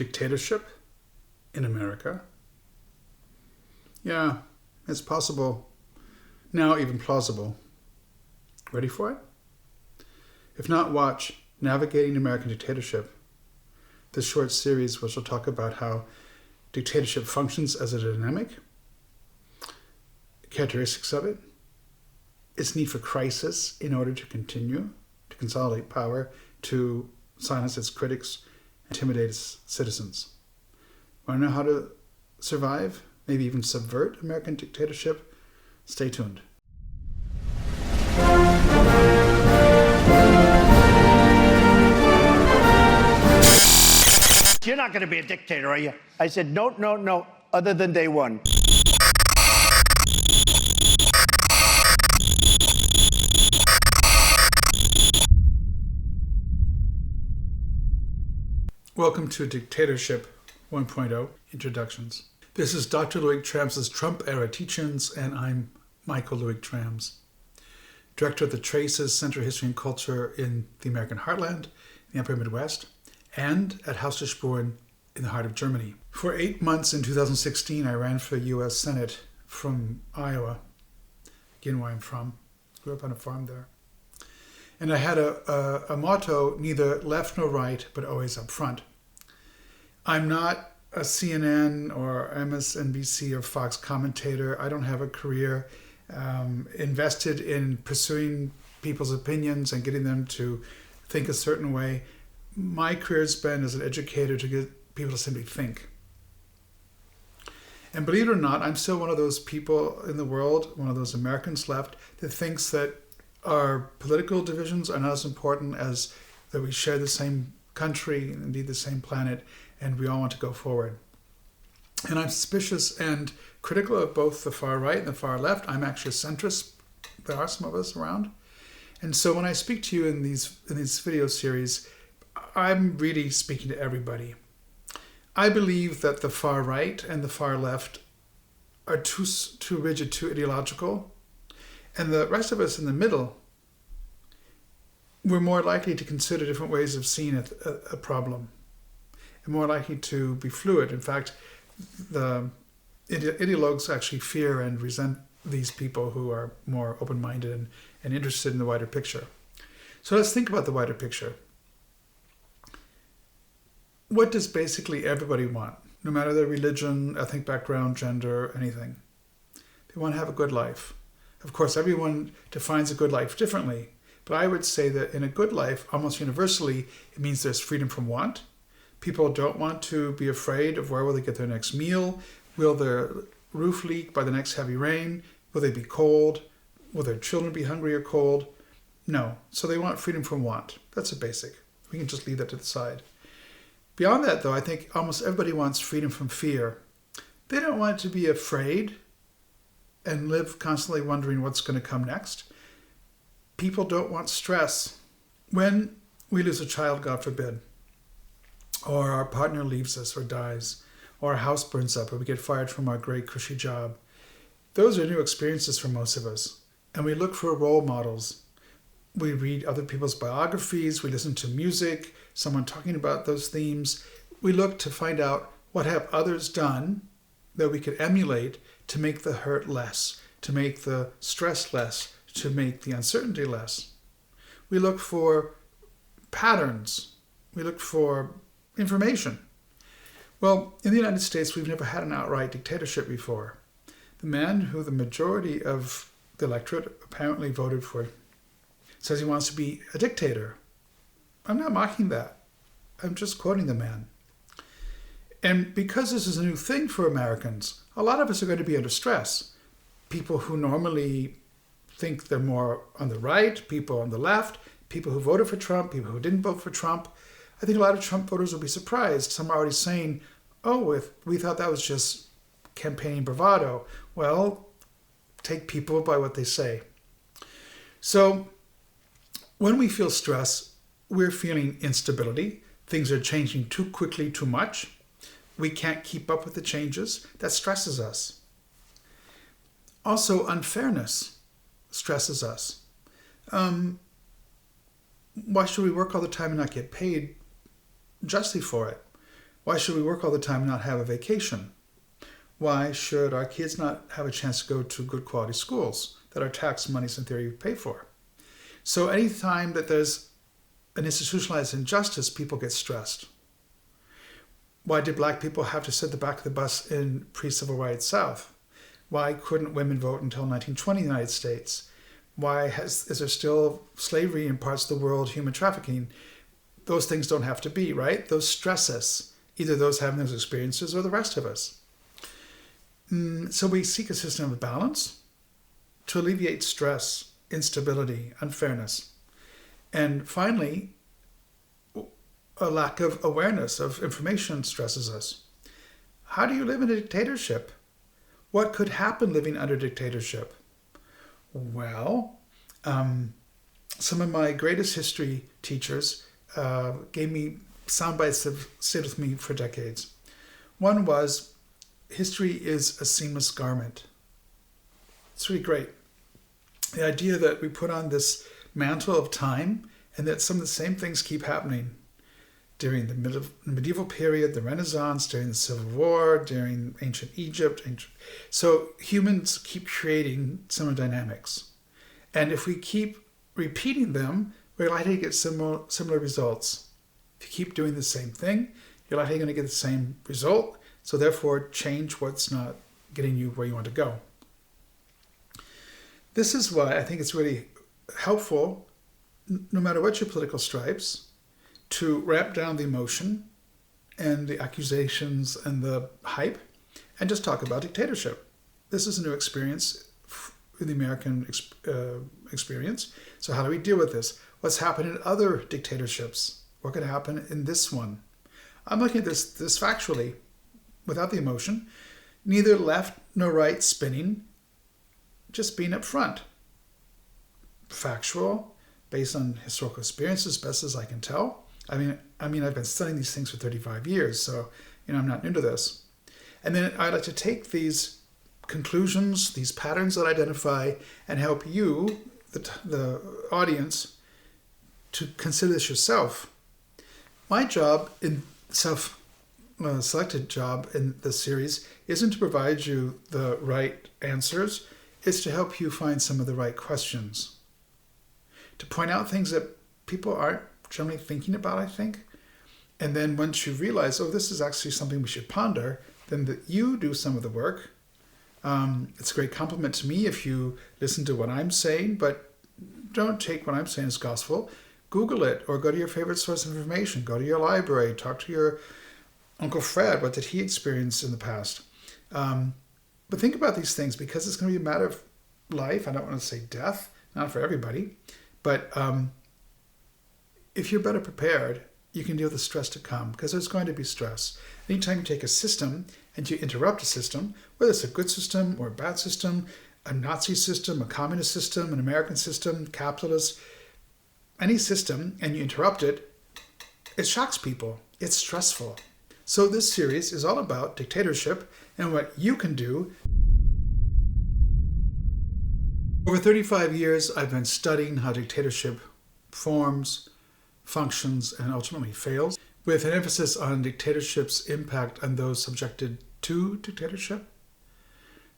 Dictatorship in America? Yeah, it's possible. Now even plausible. Ready for it? If not, watch Navigating American Dictatorship, this short series which will talk about how dictatorship functions as a dynamic, characteristics of it, its need for crisis in order to continue, to consolidate power, to silence its critics, intimidate its citizens. Want to know how to survive, maybe even subvert American dictatorship? Stay tuned. You're not going to be a dictator, are you? I said, no, other than day one. Welcome to Dictatorship 1.0 Introductions. This is Dr. Loic Trams's Trump-era teach-ins, and I'm Michael Loic Trams, director of the Traces Center of History and Culture in the American Heartland, the Upper Midwest, and at Hausdorff in the heart of Germany. For 8 months in 2016, I ran for U.S. Senate from Iowa, again where I'm from. Grew up on a farm there. And I had a motto, neither left nor right, but always up front. I'm not a CNN or MSNBC or Fox commentator. I don't have a career invested in pursuing people's opinions and getting them to think a certain way. My career has been as an educator to get people to simply think. And believe it or not, I'm still one of those people in the world, one of those Americans left, that thinks that our political divisions are not as important as that we share the same country, indeed the same planet, and we all want to go forward. And I'm suspicious and critical of both the far right and the far left. I'm actually a centrist. There are some of us around. And so when I speak to you in these video series, I'm really speaking to everybody. I believe that the far right and the far left are too rigid, too ideological. And the rest of us in the middle, we're more likely to consider different ways of seeing a problem and more likely to be fluid. In fact, the ideologues actually fear and resent these people who are more open-minded and interested in the wider picture. So let's think about the wider picture. What does basically everybody want, no matter their religion, ethnic background, gender, anything? They want to have a good life. Of course, everyone defines a good life differently, but I would say that in a good life, almost universally, it means there's freedom from want. People don't want to be afraid of where will they get their next meal. Will their roof leak by the next heavy rain? Will they be cold? Will their children be hungry or cold? No. So they want freedom from want. That's a basic. We can just leave that to the side. Beyond that, though, I think almost everybody wants freedom from fear. They don't want to be afraid and live constantly wondering what's going to come next. People don't want stress. When we lose a child, God forbid, or our partner leaves us or dies, or our house burns up, or we get fired from our great cushy job, those are new experiences for most of us. And we look for role models. We read other people's biographies, we listen to music, someone talking about those themes. We look to find out what have others done that we could emulate to make the hurt less, to make the stress less, to make the uncertainty less. We look for patterns. We look for information. Well, in the United States, we've never had an outright dictatorship before. The man who the majority of the electorate apparently voted for says he wants to be a dictator. I'm not mocking that. I'm just quoting the man. And because this is a new thing for Americans, a lot of us are going to be under stress. People who normally think they're more on the right, people on the left, people who voted for Trump, people who didn't vote for Trump. I think a lot of Trump voters will be surprised. Some are already saying, oh, if we thought that was just campaign bravado. Well, take people by what they say. So when we feel stress, we're feeling instability. Things are changing too quickly, too much. We can't keep up with the changes. That stresses us. Also, unfairness stresses us. Why should we work all the time and not get paid justly for it? Why should we work all the time and not have a vacation? Why should our kids not have a chance to go to good quality schools that our tax monies in theory pay for? So anytime that there's an institutionalized injustice, people get stressed. Why did black people have to sit at the back of the bus in pre-civil rights South? Why couldn't women vote until 1920 in the United States? Why is there still slavery in parts of the world, human trafficking? Those things don't have to be, right? Those stress us, either those having those experiences or the rest of us. So we seek a system of balance to alleviate stress, instability, unfairness. And finally, a lack of awareness of information stresses us. How do you live in a dictatorship? What could happen living under dictatorship? Well, some of my greatest history teachers gave me sound bites that have stayed with me for decades. One was, history is a seamless garment. It's really great. The idea that we put on this mantle of time and that some of the same things keep happening during the medieval period, the Renaissance, during the Civil War, during ancient Egypt. So humans keep creating similar dynamics. And if we keep repeating them, we're likely to get similar results. If you keep doing the same thing, you're likely going to get the same result. So therefore, change what's not getting you where you want to go. This is why I think it's really helpful, no matter what your political stripes, to ramp down the emotion and the accusations and the hype and just talk about dictatorship. This is a new experience in the American experience. So how do we deal with this? What's happened in other dictatorships? What could happen in this one? I'm looking at this factually, without the emotion, neither left nor right spinning, just being upfront. Factual, based on historical experiences, best as I can tell. I mean, I've been studying these things for 35 years, so I'm not new to this. And then I like to take these conclusions, these patterns that I identify, and help you, the audience, to consider this yourself. My job, in selected job in this series, isn't to provide you the right answers. It's to help you find some of the right questions. To point out things that people aren't generally thinking about, I think. And then once you realize, this is actually something we should ponder, then that you do some of the work. It's a great compliment to me if you listen to what I'm saying, but don't take what I'm saying as gospel. Google it or go to your favorite source of information. Go to your library. Talk to your Uncle Fred. What did he experience in the past? But think about these things because it's going to be a matter of life. I don't want to say death, not for everybody. But if you're better prepared, you can deal with the stress to come because there's going to be stress. Anytime you take a system and you interrupt a system, whether it's a good system or a bad system, a Nazi system, a communist system, an American system, capitalist, any system, and you interrupt it, it shocks people. It's stressful. So this series is all about dictatorship and what you can do. Over 35 years, I've been studying how dictatorship forms, functions, and ultimately fails, with an emphasis on dictatorship's impact on those subjected to dictatorship,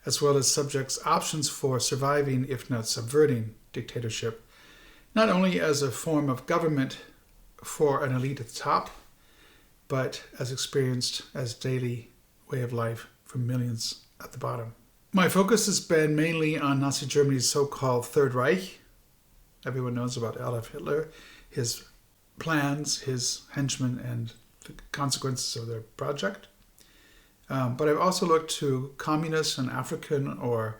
as well as subjects' options for surviving, if not subverting, dictatorship, not only as a form of government for an elite at the top, but as experienced as daily way of life for millions at the bottom. My focus has been mainly on Nazi Germany's so-called Third Reich. Everyone knows about Adolf Hitler, his plans, his henchmen, and the consequences of their project. But I've also looked to communist and African or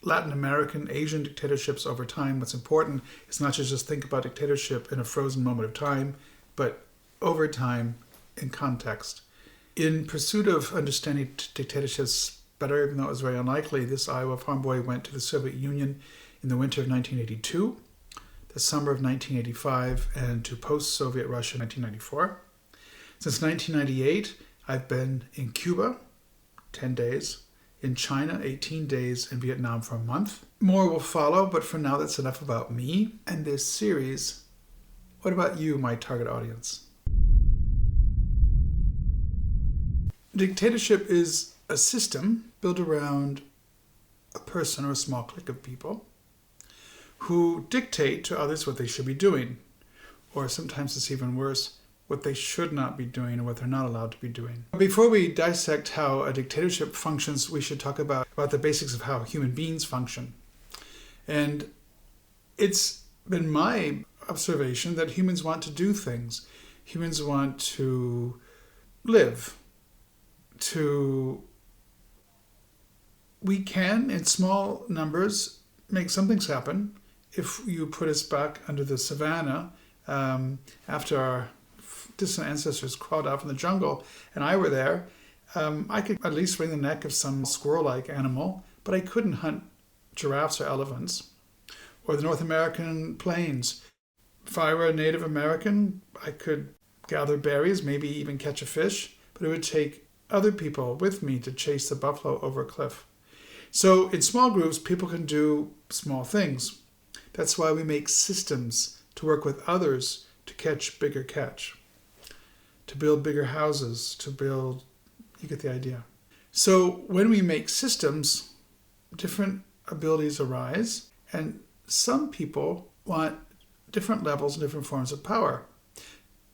Latin American, Asian dictatorships over time. What's important is not to just think about dictatorship in a frozen moment of time, but over time in context. In pursuit of understanding dictatorships better, even though it was very unlikely, this Iowa farm boy went to the Soviet Union in the winter of 1982, the summer of 1985, and to post-Soviet Russia in 1994. Since 1998, I've been in Cuba, 10 days, in China, 18 days, and Vietnam for a month. More will follow, but for now, that's enough about me and this series. What about you, my target audience? Dictatorship is a system built around a person or a small clique of people who dictate to others what they should be doing, or sometimes it's even worse, what they should not be doing and what they're not allowed to be doing. Before we dissect how a dictatorship functions, we should talk about the basics of how human beings function. And it's been my observation that humans want to do things. Humans want to live. We can, in small numbers, make some things happen. If you put us back under the savannah, after our distant ancestors crawled out from the jungle and I were there, I could at least wring the neck of some squirrel-like animal, but I couldn't hunt giraffes or elephants, or the North American plains. If I were a Native American, I could gather berries, maybe even catch a fish, but it would take other people with me to chase the buffalo over a cliff. So in small groups, people can do small things. That's why we make systems to work with others to catch bigger catch, to build bigger houses, you get the idea. So when we make systems, different abilities arise, and some people want different levels and different forms of power.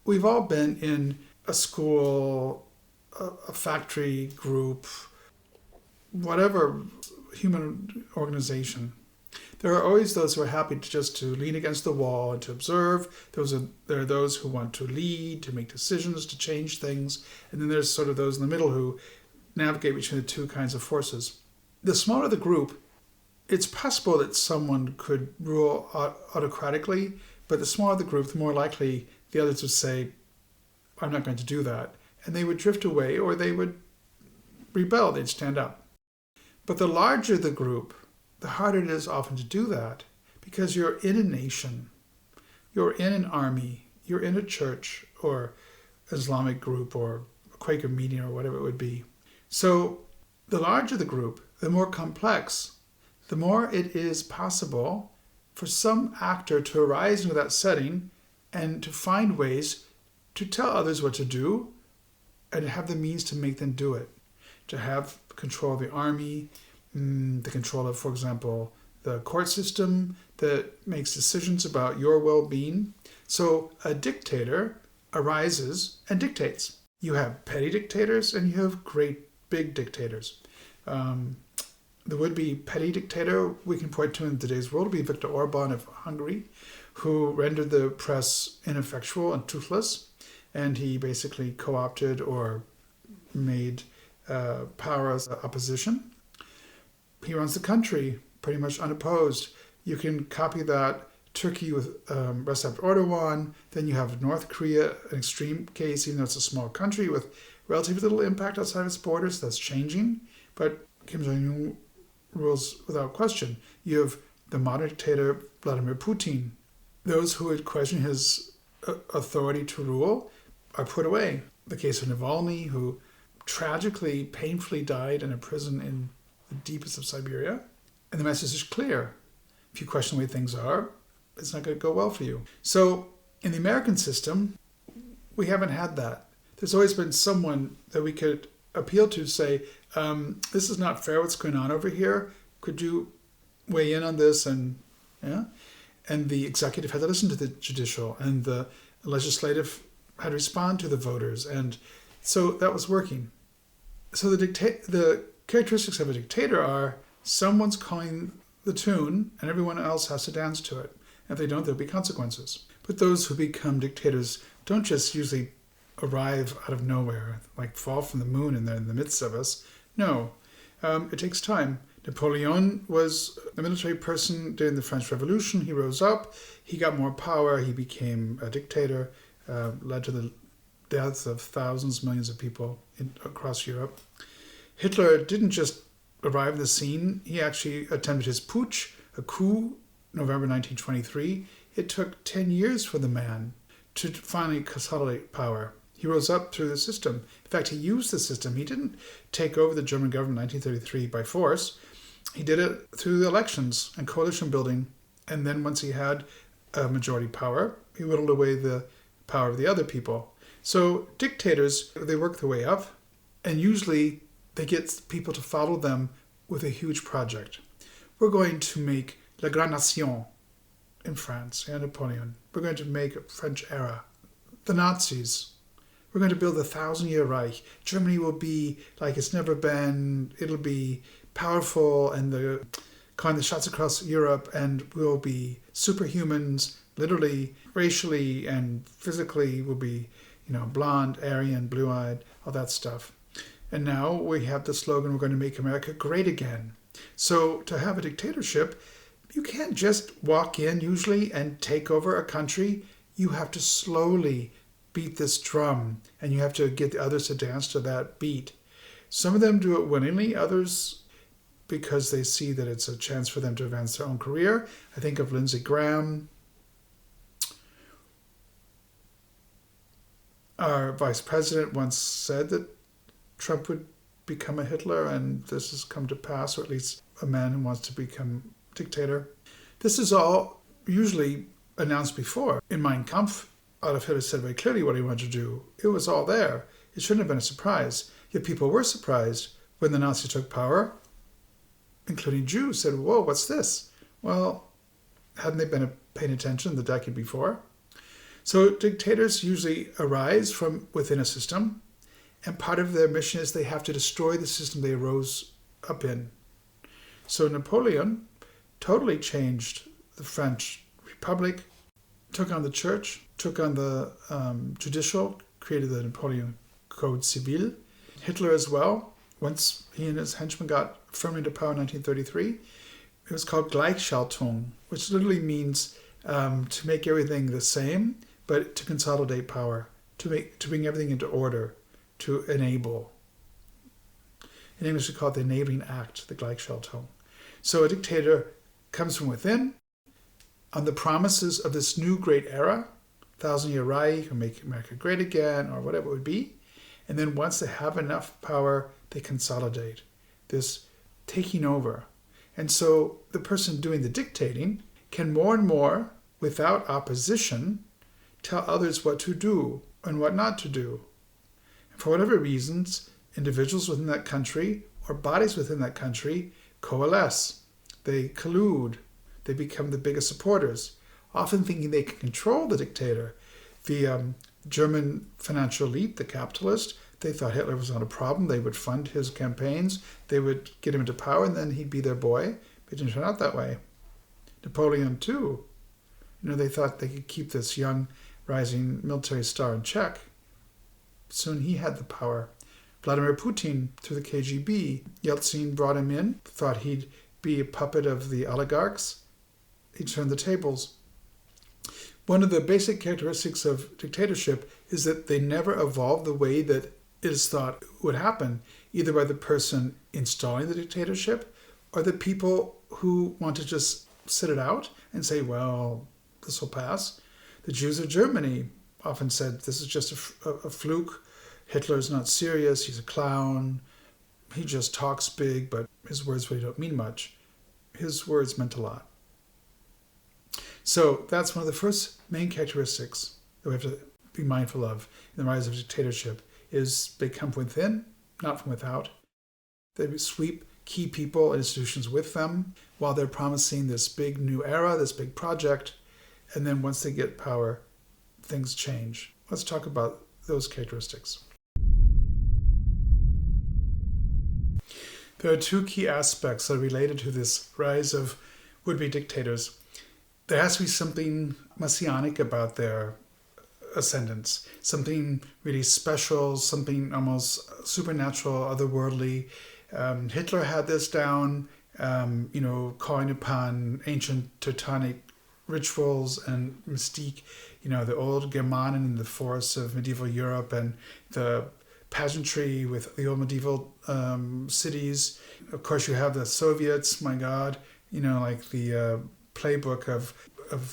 We've all been in a school, a factory group, whatever human organization. There are always those who are happy to lean against the wall and to observe. There are those who want to lead, to make decisions, to change things. And then there's sort of those in the middle who navigate between the two kinds of forces. The smaller the group, it's possible that someone could rule autocratically, but the smaller the group, the more likely the others would say, I'm not going to do that. And they would drift away, or they would rebel, they'd stand up. But the larger the group, the harder it is often to do that, because you're in a nation, you're in an army, you're in a church or Islamic group or a Quaker meeting or whatever it would be. So the larger the group, the more complex, the more it is possible for some actor to arise into that setting and to find ways to tell others what to do and have the means to make them do it, to have control of the army, the control of, for example, the court system that makes decisions about your well-being. So a dictator arises and dictates. You have petty dictators and you have great big dictators. The would-be petty dictator we can point to in today's world would be Viktor Orban of Hungary, who rendered the press ineffectual and toothless, and he basically co-opted or made power as opposition. He runs the country pretty much unopposed. You can copy that Turkey with Recep Erdogan. Then you have North Korea, an extreme case, even though it's a small country with relatively little impact outside its borders. That's changing. But Kim Jong-un rules without question. You have the modern dictator Vladimir Putin. Those who would question his authority to rule are put away. The case of Navalny, who tragically, painfully died in a prison in the deepest of Siberia. And the message is clear. If you question the way things are, it's not going to go well for you. So in the American system, we haven't had that. There's always been someone that we could appeal to, say, this is not fair what's going on over here. Could you weigh in on this? And the executive had to listen to the judicial, and the legislative had to respond to the voters. And so that was working. So the characteristics of a dictator are someone's calling the tune and everyone else has to dance to it. If they don't, there'll be consequences. But those who become dictators don't just usually arrive out of nowhere, like fall from the moon and they're in the midst of us. No, it takes time. Napoleon was a military person during the French Revolution. He rose up, he got more power, he became a dictator, led to the deaths of thousands, millions of people across Europe. Hitler didn't just arrive on the scene, he actually attempted his putsch, a coup, November 1923. It took 10 years for the man to finally consolidate power. He rose up through the system. In fact, he used the system. He didn't take over the German government in 1933 by force. He did it through the elections and coalition building. And then once he had a majority power, he whittled away the power of the other people. So dictators, they work their way up. And usually they get people to follow them with a huge project. We're going to make La Grande Nation in France, and Napoleon. We're going to make a French era. The Nazis. We're going to build a 1,000-year Reich. Germany will be like it's never been. It'll be powerful and calling the shots across Europe, and we'll be superhumans, literally, racially, and physically. We'll be, blonde, Aryan, blue-eyed, all that stuff. And now we have the slogan, we're going to make America great again. So to have a dictatorship, you can't just walk in usually and take over a country. You have to slowly beat this drum, and you have to get the others to dance to that beat. Some of them do it willingly, others because they see that it's a chance for them to advance their own career. I think of Lindsey Graham, our vice president, once said that Trump would become a Hitler, and this has come to pass, or at least a man who wants to become dictator. This is all usually announced before. In Mein Kampf, Adolf Hitler said very clearly what he wanted to do. It was all there. It shouldn't have been a surprise. Yet people were surprised when the Nazis took power, including Jews, said, whoa, what's this? Well, hadn't they been paying attention the decade before? So dictators usually arise from within a system, and part of their mission is they have to destroy the system they arose up in. So Napoleon totally changed the French Republic, took on the church, took on the judicial, created the Napoleon Code Civil. Hitler as well, once he and his henchmen got firmly into power in 1933, it was called Gleichschaltung, which literally means to make everything the same, but to consolidate power, to bring everything into order, to enable. In English, we call it the enabling act, the Gleichschaltung. So a dictator comes from within on the promises of this new great era, 1,000-year Reich, or make America great again, or whatever it would be. And then once they have enough power, they consolidate, this taking over. And so the person doing the dictating can more and more, without opposition, tell others what to do and what not to do. And for whatever reasons, individuals within that country or bodies within that country coalesce. They collude. They become the biggest supporters, often thinking they can control the dictator. The German financial elite, the capitalist, they thought Hitler was not a problem. They would fund his campaigns. They would get him into power, and then he'd be their boy. But it didn't turn out that way. Napoleon, too. They thought they could keep this young, rising military star in check. Soon he had the power. Vladimir Putin, through the KGB, Yeltsin brought him in, thought he'd be a puppet of the oligarchs. He turned the tables. One of the basic characteristics of dictatorship is that they never evolve the way that it is thought would happen, either by the person installing the dictatorship or the people who want to just sit it out and say, well, this will pass. The Jews of Germany often said, this is just a fluke. Hitler's not serious. He's a clown. He just talks big, but his words really don't mean much. His words meant a lot. So that's one of the first main characteristics that we have to be mindful of in the rise of dictatorship, is they come from within, not from without. They sweep key people and institutions with them while they're promising this big new era, this big project, and then once they get power, things change. Let's talk about those characteristics. There are two key aspects that are related to this rise of would-be dictators. There has to be something messianic about their ascendance, something really special, something almost supernatural, otherworldly. Hitler had this down, calling upon ancient Teutonic rituals and mystique, the old Germanen in the forests of medieval Europe and the pageantry with the old medieval cities. Of course, you have the Soviets, my God, like the playbook of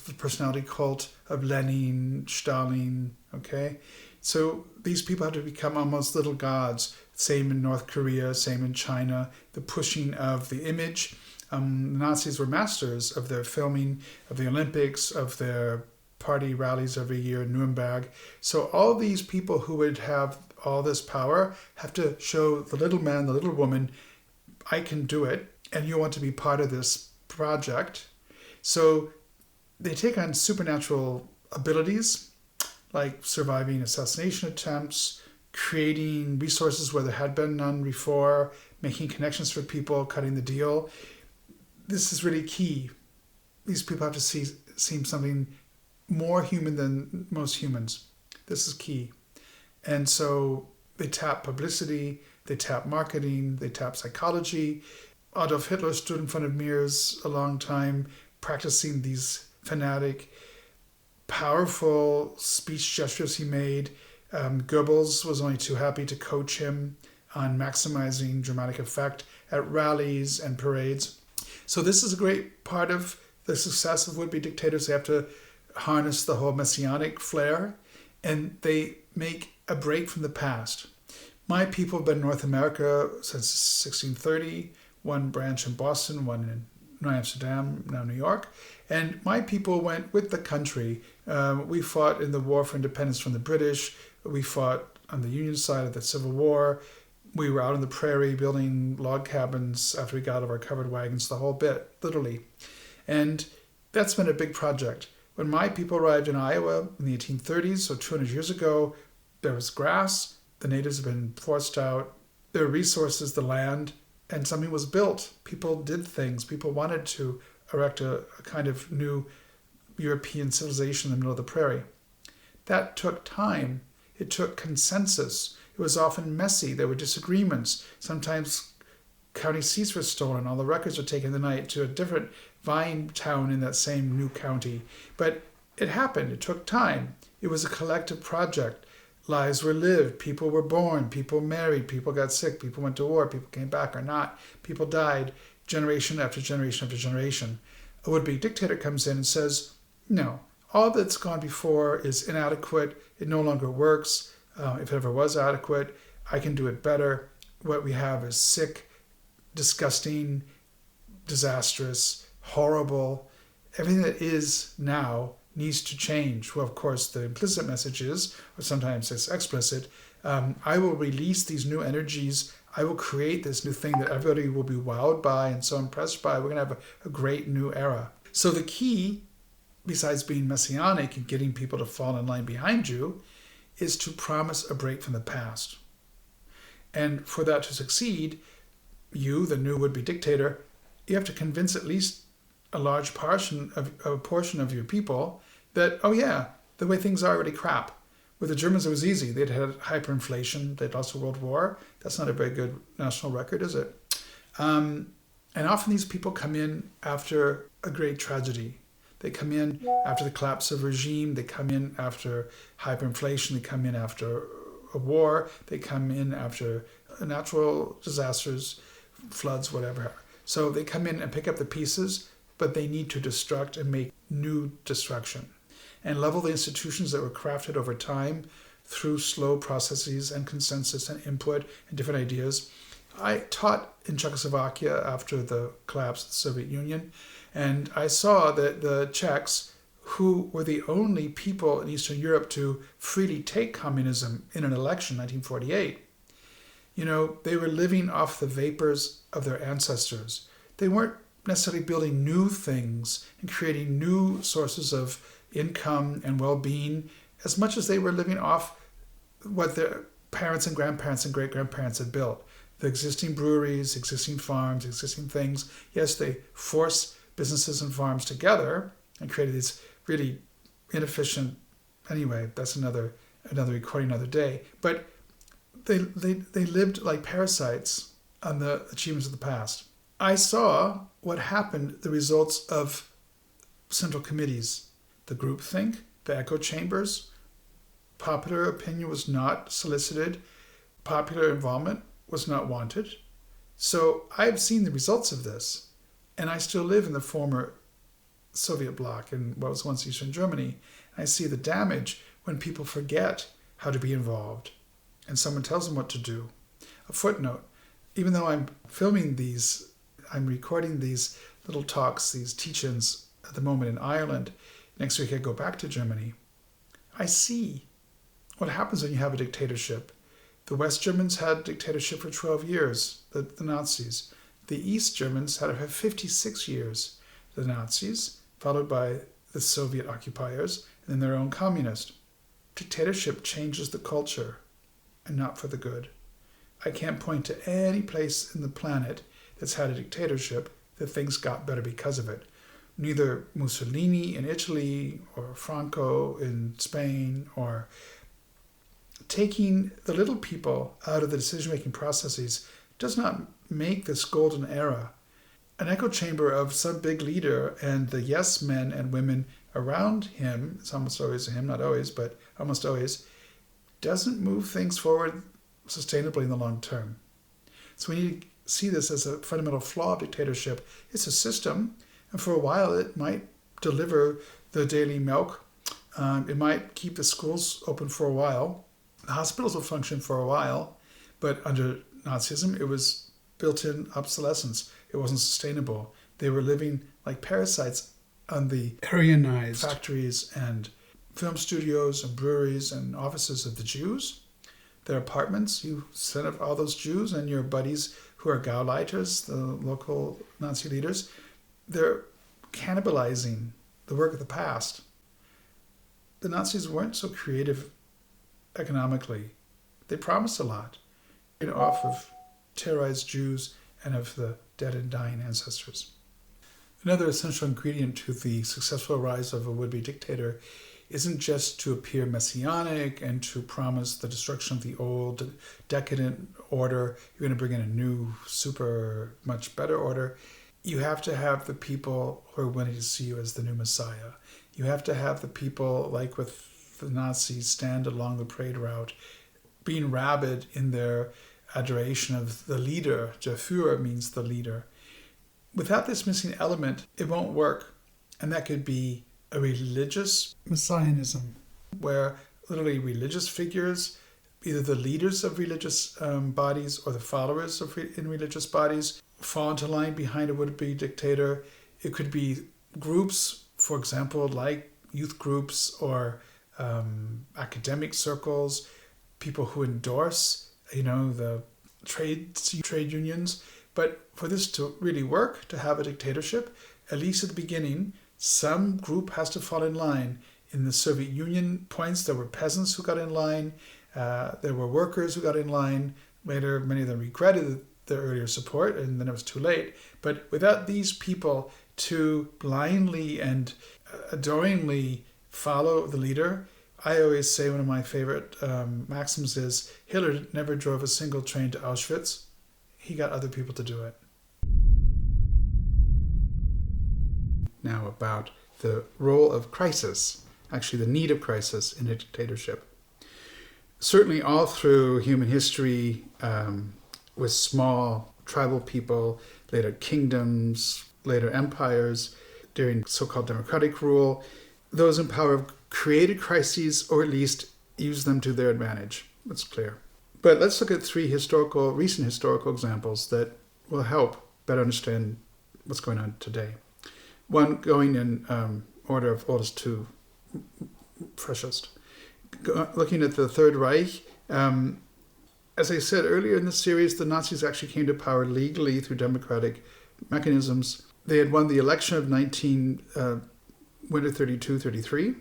the personality cult of Lenin, Stalin, okay? So these people have to become almost little gods. Same in North Korea, same in China, the pushing of the image. The Nazis were masters of their filming of the Olympics, of their party rallies every year in Nuremberg. So all these people who would have all this power have to show the little man, the little woman, I can do it, and you want to be part of this project. So they take on supernatural abilities, like surviving assassination attempts, creating resources where there had been none before, making connections for people, cutting the deal. This is really key. These people have to seem something more human than most humans. This is key. And so they tap publicity, they tap marketing, they tap psychology. Adolf Hitler stood in front of mirrors a long time practicing these fanatic, powerful speech gestures he made. Goebbels was only too happy to coach him on maximizing dramatic effect at rallies and parades. So this is a great part of the success of would-be dictators. They have to harness the whole messianic flair, and they make a break from the past. My people have been in North America since 1630, one branch in Boston, one in Amsterdam, now New York. And my people went with the country. We fought in the War for Independence from the British. We fought on the Union side of the Civil War. We were out on the prairie building log cabins after we got out of our covered wagons, the whole bit, literally. And that's been a big project. When my people arrived in Iowa in the 1830s, so 200 years ago, there was grass. The natives had been forced out. There were resources, the land, and something was built. People did things. People wanted to erect a kind of new European civilization in the middle of the prairie. That took time. It took consensus. It was often messy. There were disagreements. Sometimes county seats were stolen. All the records were taken the night to a different vine town in that same new county. But it happened. It took time. It was a collective project. Lives were lived. People were born. People married. People got sick. People went to war. People came back or not. People died generation after generation after generation. A would-be dictator comes in and says, no, all that's gone before is inadequate. It no longer works. If it ever was adequate, I can do it better. What we have is sick, disgusting, disastrous, horrible. Everything that is now needs to change. Well, of course, the implicit message is, or sometimes it's explicit, I will release these new energies. I will create this new thing that everybody will be wowed by and so impressed by. We're going to have a great new era. So the key, besides being messianic and getting people to fall in line behind you, is to promise a break from the past. And for that to succeed, you, the new would-be dictator, you have to convince at least a large portion of your people that, oh yeah, the way things are already crap. With the Germans, it was easy. They'd had hyperinflation. They'd lost the World War. That's not a very good national record, is it? And often these people come in after a great tragedy. They come in after the collapse of regime. They come in after hyperinflation. They come in after a war. They come in after natural disasters, floods, whatever. So they come in and pick up the pieces, but they need to destruct and make new destruction and level the institutions that were crafted over time through slow processes and consensus and input and different ideas. I taught in Czechoslovakia after the collapse of the Soviet Union, and I saw that the Czechs, who were the only people in Eastern Europe to freely take communism in an election in 1948, they were living off the vapors of their ancestors. They weren't necessarily building new things and creating new sources of income and well-being as much as they were living off what their parents and grandparents and great-grandparents had built. The existing breweries, existing farms, existing things. Yes, they forced businesses and farms together and created these really inefficient, anyway, that's another recording another day. But they lived like parasites on the achievements of the past. I saw what happened, the results of central committees, the groupthink, the echo chambers. Popular opinion was not solicited. Popular involvement was not wanted. So I've seen the results of this, and I still live in the former Soviet bloc in what was once Eastern Germany. I see the damage when people forget how to be involved and someone tells them what to do. A footnote, even though I'm recording these little talks, these teach-ins at the moment in Ireland. Next week I go back to Germany. I see what happens when you have a dictatorship. The West Germans had dictatorship for 12 years, the Nazis. The East Germans had it for 56 years, the Nazis, followed by the Soviet occupiers, and then their own communist. Dictatorship changes the culture, and not for the good. I can't point to any place in the planet that's had a dictatorship that things got better because of it. Neither Mussolini in Italy or Franco in Spain, or taking the little people out of the decision-making processes does not make this golden era. An echo chamber of some big leader and the yes men and women around him, it's almost always him, not always, but almost always, doesn't move things forward sustainably in the long term. So we need to see this as a fundamental flaw of dictatorship. It's a system, and for a while it might deliver the daily milk. It might keep the schools open for a while. The hospitals will function for a while, but under Nazism, it was built-in obsolescence. It wasn't sustainable. They were living like parasites on the Aryanized factories and film studios and breweries and offices of the Jews. Their apartments, you send up all those Jews and your buddies who are Gauleiters, the local Nazi leaders, they're cannibalizing the work of the past. The Nazis weren't so creative economically. They promised a lot, off of terrorized Jews and of the dead and dying ancestors. Another essential ingredient to the successful rise of a would-be dictator isn't just to appear messianic and to promise the destruction of the old decadent order. You're going to bring in a new, super, much better order. You have to have the people who are willing to see you as the new Messiah. You have to have the people, like with the Nazis, stand along the parade route, being rabid in their adoration of the leader. Der Führer means the leader. Without this missing element, it won't work. And that could be a religious messianism, where literally religious figures, either the leaders of religious bodies or the followers in religious bodies, fall into line behind a would-be dictator. It could be groups, for example, like youth groups or academic circles, people who endorse, the trade unions. But for this to really work, to have a dictatorship, at least at the beginning, some group has to fall in line. In the Soviet Union points, there were peasants who got in line. There were workers who got in line. Later, many of them regretted their earlier support, and then it was too late. But without these people to blindly and adoringly follow the leader, I always say one of my favorite maxims is, Hitler never drove a single train to Auschwitz. He got other people to do it. Now about the role of crisis, actually the need of crisis in a dictatorship. Certainly all through human history, with small tribal people, later kingdoms, later empires, during so-called democratic rule, those in power have created crises or at least used them to their advantage. That's clear. But let's look at three recent historical examples that will help better understand what's going on today. One going in order of oldest to freshest. Looking at the Third Reich, as I said earlier in the series, the Nazis actually came to power legally through democratic mechanisms. They had won the election of winter 32-33.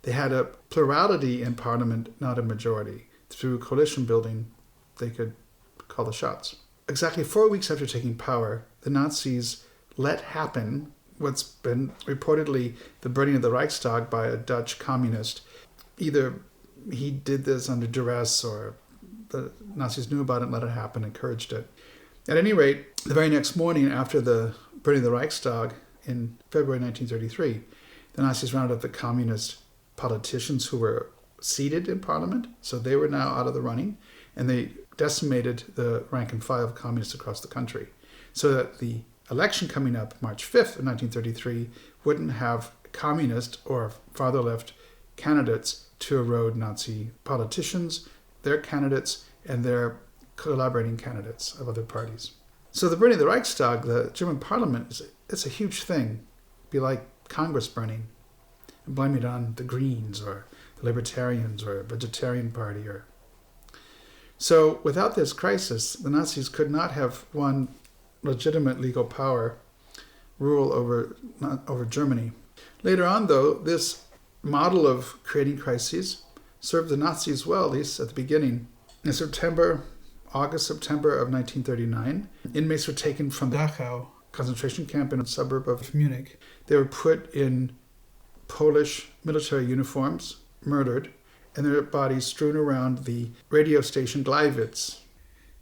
They had a plurality in parliament, not a majority. Through coalition building, they could call the shots. Exactly 4 weeks after taking power, the Nazis let happen what's been reportedly the burning of the Reichstag by a Dutch communist. Either he did this under duress or the Nazis knew about it and let it happen, encouraged it. At any rate, the very next morning after the burning of the Reichstag in February 1933, the Nazis rounded up the communist politicians who were seated in parliament, so they were now out of the running, and they decimated the rank and file of communists across the country, so that the election coming up March 5th of 1933 wouldn't have communist or farther left candidates to erode Nazi politicians, their candidates, and their collaborating candidates of other parties. So the burning of the Reichstag, the German parliament, it's a huge thing. It'd be like Congress burning. blame it on the Greens or the Libertarians or Vegetarian Party. So without this crisis, the Nazis could not have won legitimate legal power, rule over Germany. Later on, though, this model of creating crises served the Nazis well, at least at the beginning. In August, September of 1939, inmates were taken from Dachau concentration camp in a suburb of Munich. They were put in Polish military uniforms, murdered, and their bodies strewn around the radio station Gleiwitz.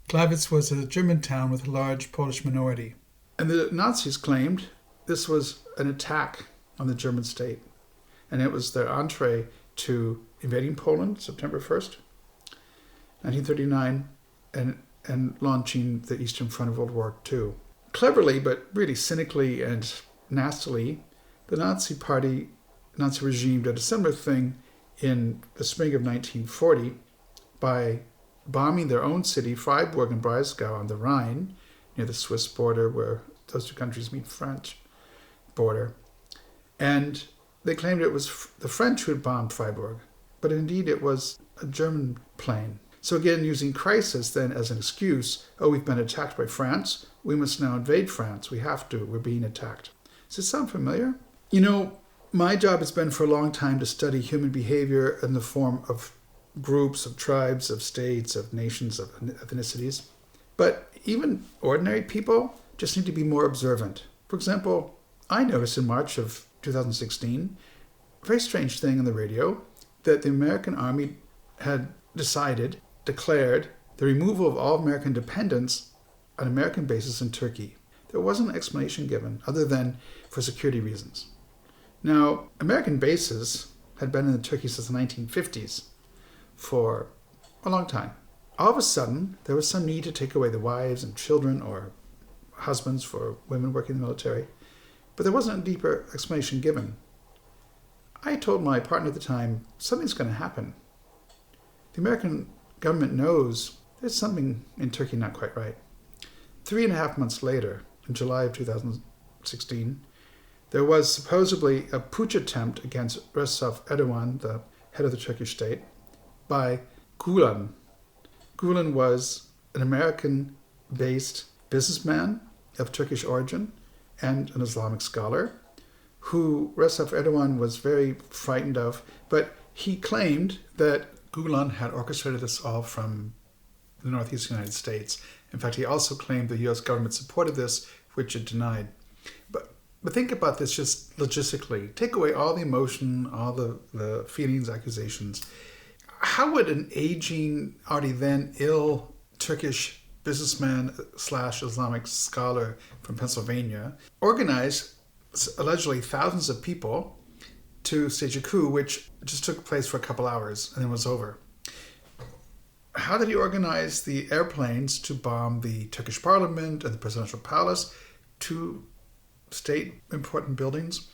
Gleiwitz was a German town with a large Polish minority. And the Nazis claimed this was an attack on the German state. And it was their entree to invading Poland, September 1st, 1939, and launching the Eastern Front of World War II. Cleverly, but really cynically and nastily, the Nazi regime did a similar thing in the spring of 1940 by bombing their own city, Freiburg and Breisgau on the Rhine, near the Swiss border where those two countries meet French border. And they claimed it was the French who had bombed Freiburg, but indeed it was a German plane. So again, using crisis then as an excuse, we've been attacked by France, we must now invade France, we have to, we're being attacked. Does this sound familiar? My job has been for a long time to study human behavior in the form of groups, of tribes, of states, of nations, of ethnicities. But even ordinary people just need to be more observant. For example, I noticed in March of 2016, a very strange thing on the radio, that the American Army had declared the removal of all American dependents on American bases in Turkey. There wasn't an explanation given other than for security reasons. Now, American bases had been in Turkey since the 1950s for a long time. All of a sudden, there was some need to take away the wives and children or husbands for women working in the military, but there wasn't a deeper explanation given. I told my partner at the time, something's going to happen. The American government knows there's something in Turkey not quite right. 3.5 months later, in July of 2016, there was supposedly a putsch attempt against Recep Erdogan, the head of the Turkish state, by Gulen. Gulen was an American-based businessman of Turkish origin and an Islamic scholar who Recep Erdogan was very frightened of, but he claimed that Gulen had orchestrated this all from the northeast United States. In fact, he also claimed the U.S. government supported this, which it denied. But think about this just logistically. Take away all the emotion, all the feelings, accusations. How would an aging, already then ill Turkish businessman / Islamic scholar from Pennsylvania organize allegedly thousands of people to stage a coup, which just took place for a couple hours and then was over? How did he organize the airplanes to bomb the Turkish parliament and the presidential palace, two state important buildings?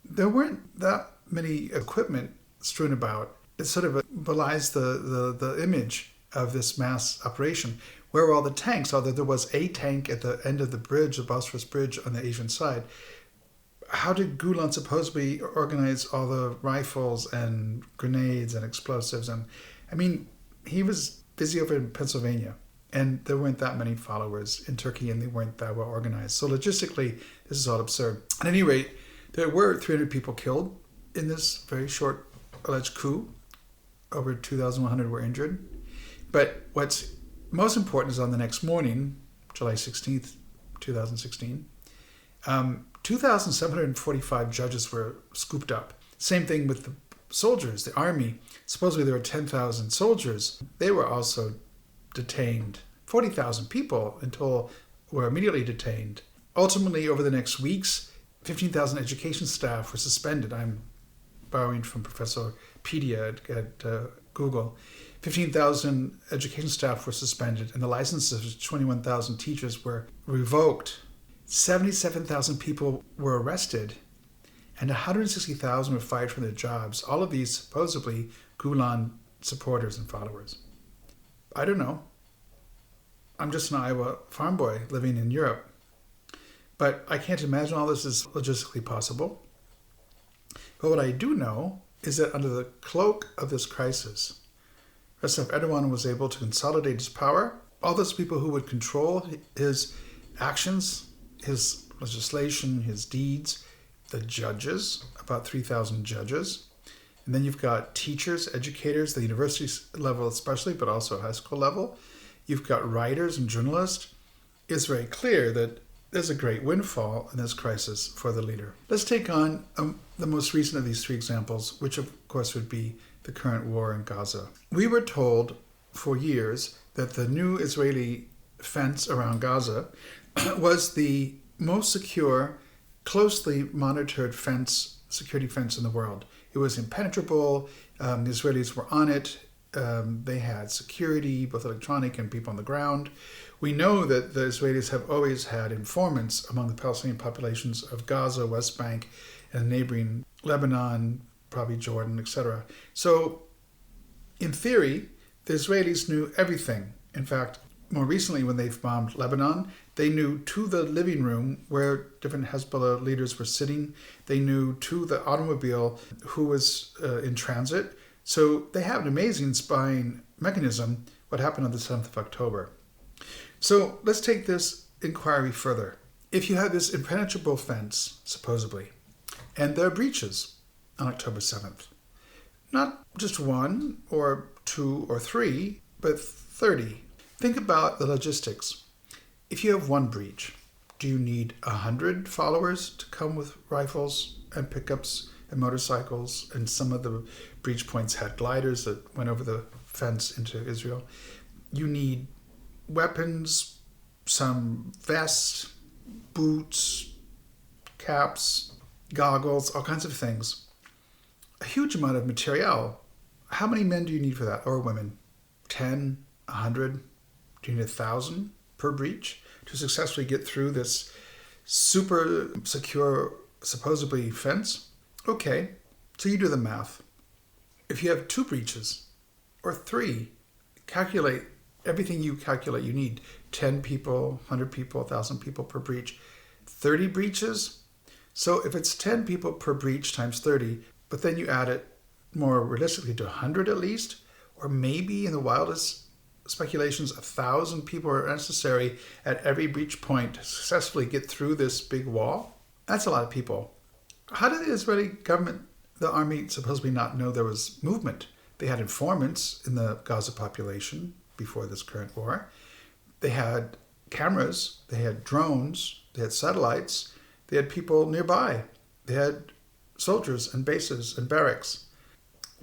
There weren't that many equipment strewn about. It sort of belies the image of this mass operation. Where were all the tanks? Although there was a tank at the end of the bridge, the Bosphorus Bridge on the Asian side. How did Gulen supposedly organize all the rifles and grenades and explosives? And he was busy over in Pennsylvania, and there weren't that many followers in Turkey, and they weren't that well organized. So logistically, this is all absurd. At any rate, there were 300 people killed in this very short alleged coup. Over 2,100 were injured. But what's most important is on the next morning, July 16th, 2016, 2,745 judges were scooped up. Same thing with the soldiers, the army. Supposedly there were 10,000 soldiers. They were also detained. 40,000 people in total were immediately detained. Ultimately, over the next weeks, 15,000 education staff were suspended. I'm borrowing from Professor Pedia at Google. 15,000 education staff were suspended, and the licenses of 21,000 teachers were revoked. 77,000 people were arrested, and 160,000 were fired from their jobs. All of these supposedly Gulen supporters and followers. I don't know. I'm just an Iowa farm boy living in Europe. But I can't imagine all this is logistically possible. But what I do know is that under the cloak of this crisis, Recep Erdogan was able to consolidate his power. All those people who would control his actions, his legislation, his deeds, the judges, about 3,000 judges. And then you've got teachers, educators, the university level especially, but also high school level. You've got writers and journalists. It's very clear that there's a great windfall in this crisis for the leader. Let's take on the most recent of these three examples, which of course would be the current war in Gaza. We were told for years that the new Israeli fence around Gaza was the most secure, closely monitored security fence in the world. It was impenetrable. The Israelis were on it. They had security, both electronic and people on the ground. We know that the Israelis have always had informants among the Palestinian populations of Gaza, West Bank, and neighboring Lebanon, probably Jordan, etc. So, in theory, the Israelis knew everything. In fact, more recently, when they've bombed Lebanon, they knew to the living room where different Hezbollah leaders were sitting. They knew to the automobile who was in transit. So they have an amazing spying mechanism, what happened on the 7th of October. So let's take this inquiry further. If you have this impenetrable fence, supposedly, and there are breaches on October 7th, not just one or two or three, but 30. Think about the logistics. If you have one breach, do you need 100 followers to come with rifles and pickups and motorcycles? And some of the breach points had gliders that went over the fence into Israel. You need weapons, some vests, boots, caps, goggles, all kinds of things. A huge amount of material. How many men do you need for that, or women? 10, 100? Do you need 1,000 per breach to successfully get through this super secure, supposedly, fence? Okay, so you do the math. If you have 2 breaches or 3, calculate everything you calculate you need. 10 people, 100 people, 1,000 people per breach. 30 breaches? So if it's 10 people per breach times 30, but then you add it more realistically to 100 at least, or maybe in the wildest speculations, 1,000 people are necessary at every breach point to successfully get through this big wall. That's a lot of people. How did the Israeli government, the army, supposedly not know there was movement? They had informants in the Gaza population before this current war. They had cameras, they had drones, they had satellites, they had people nearby. They had soldiers and bases and barracks.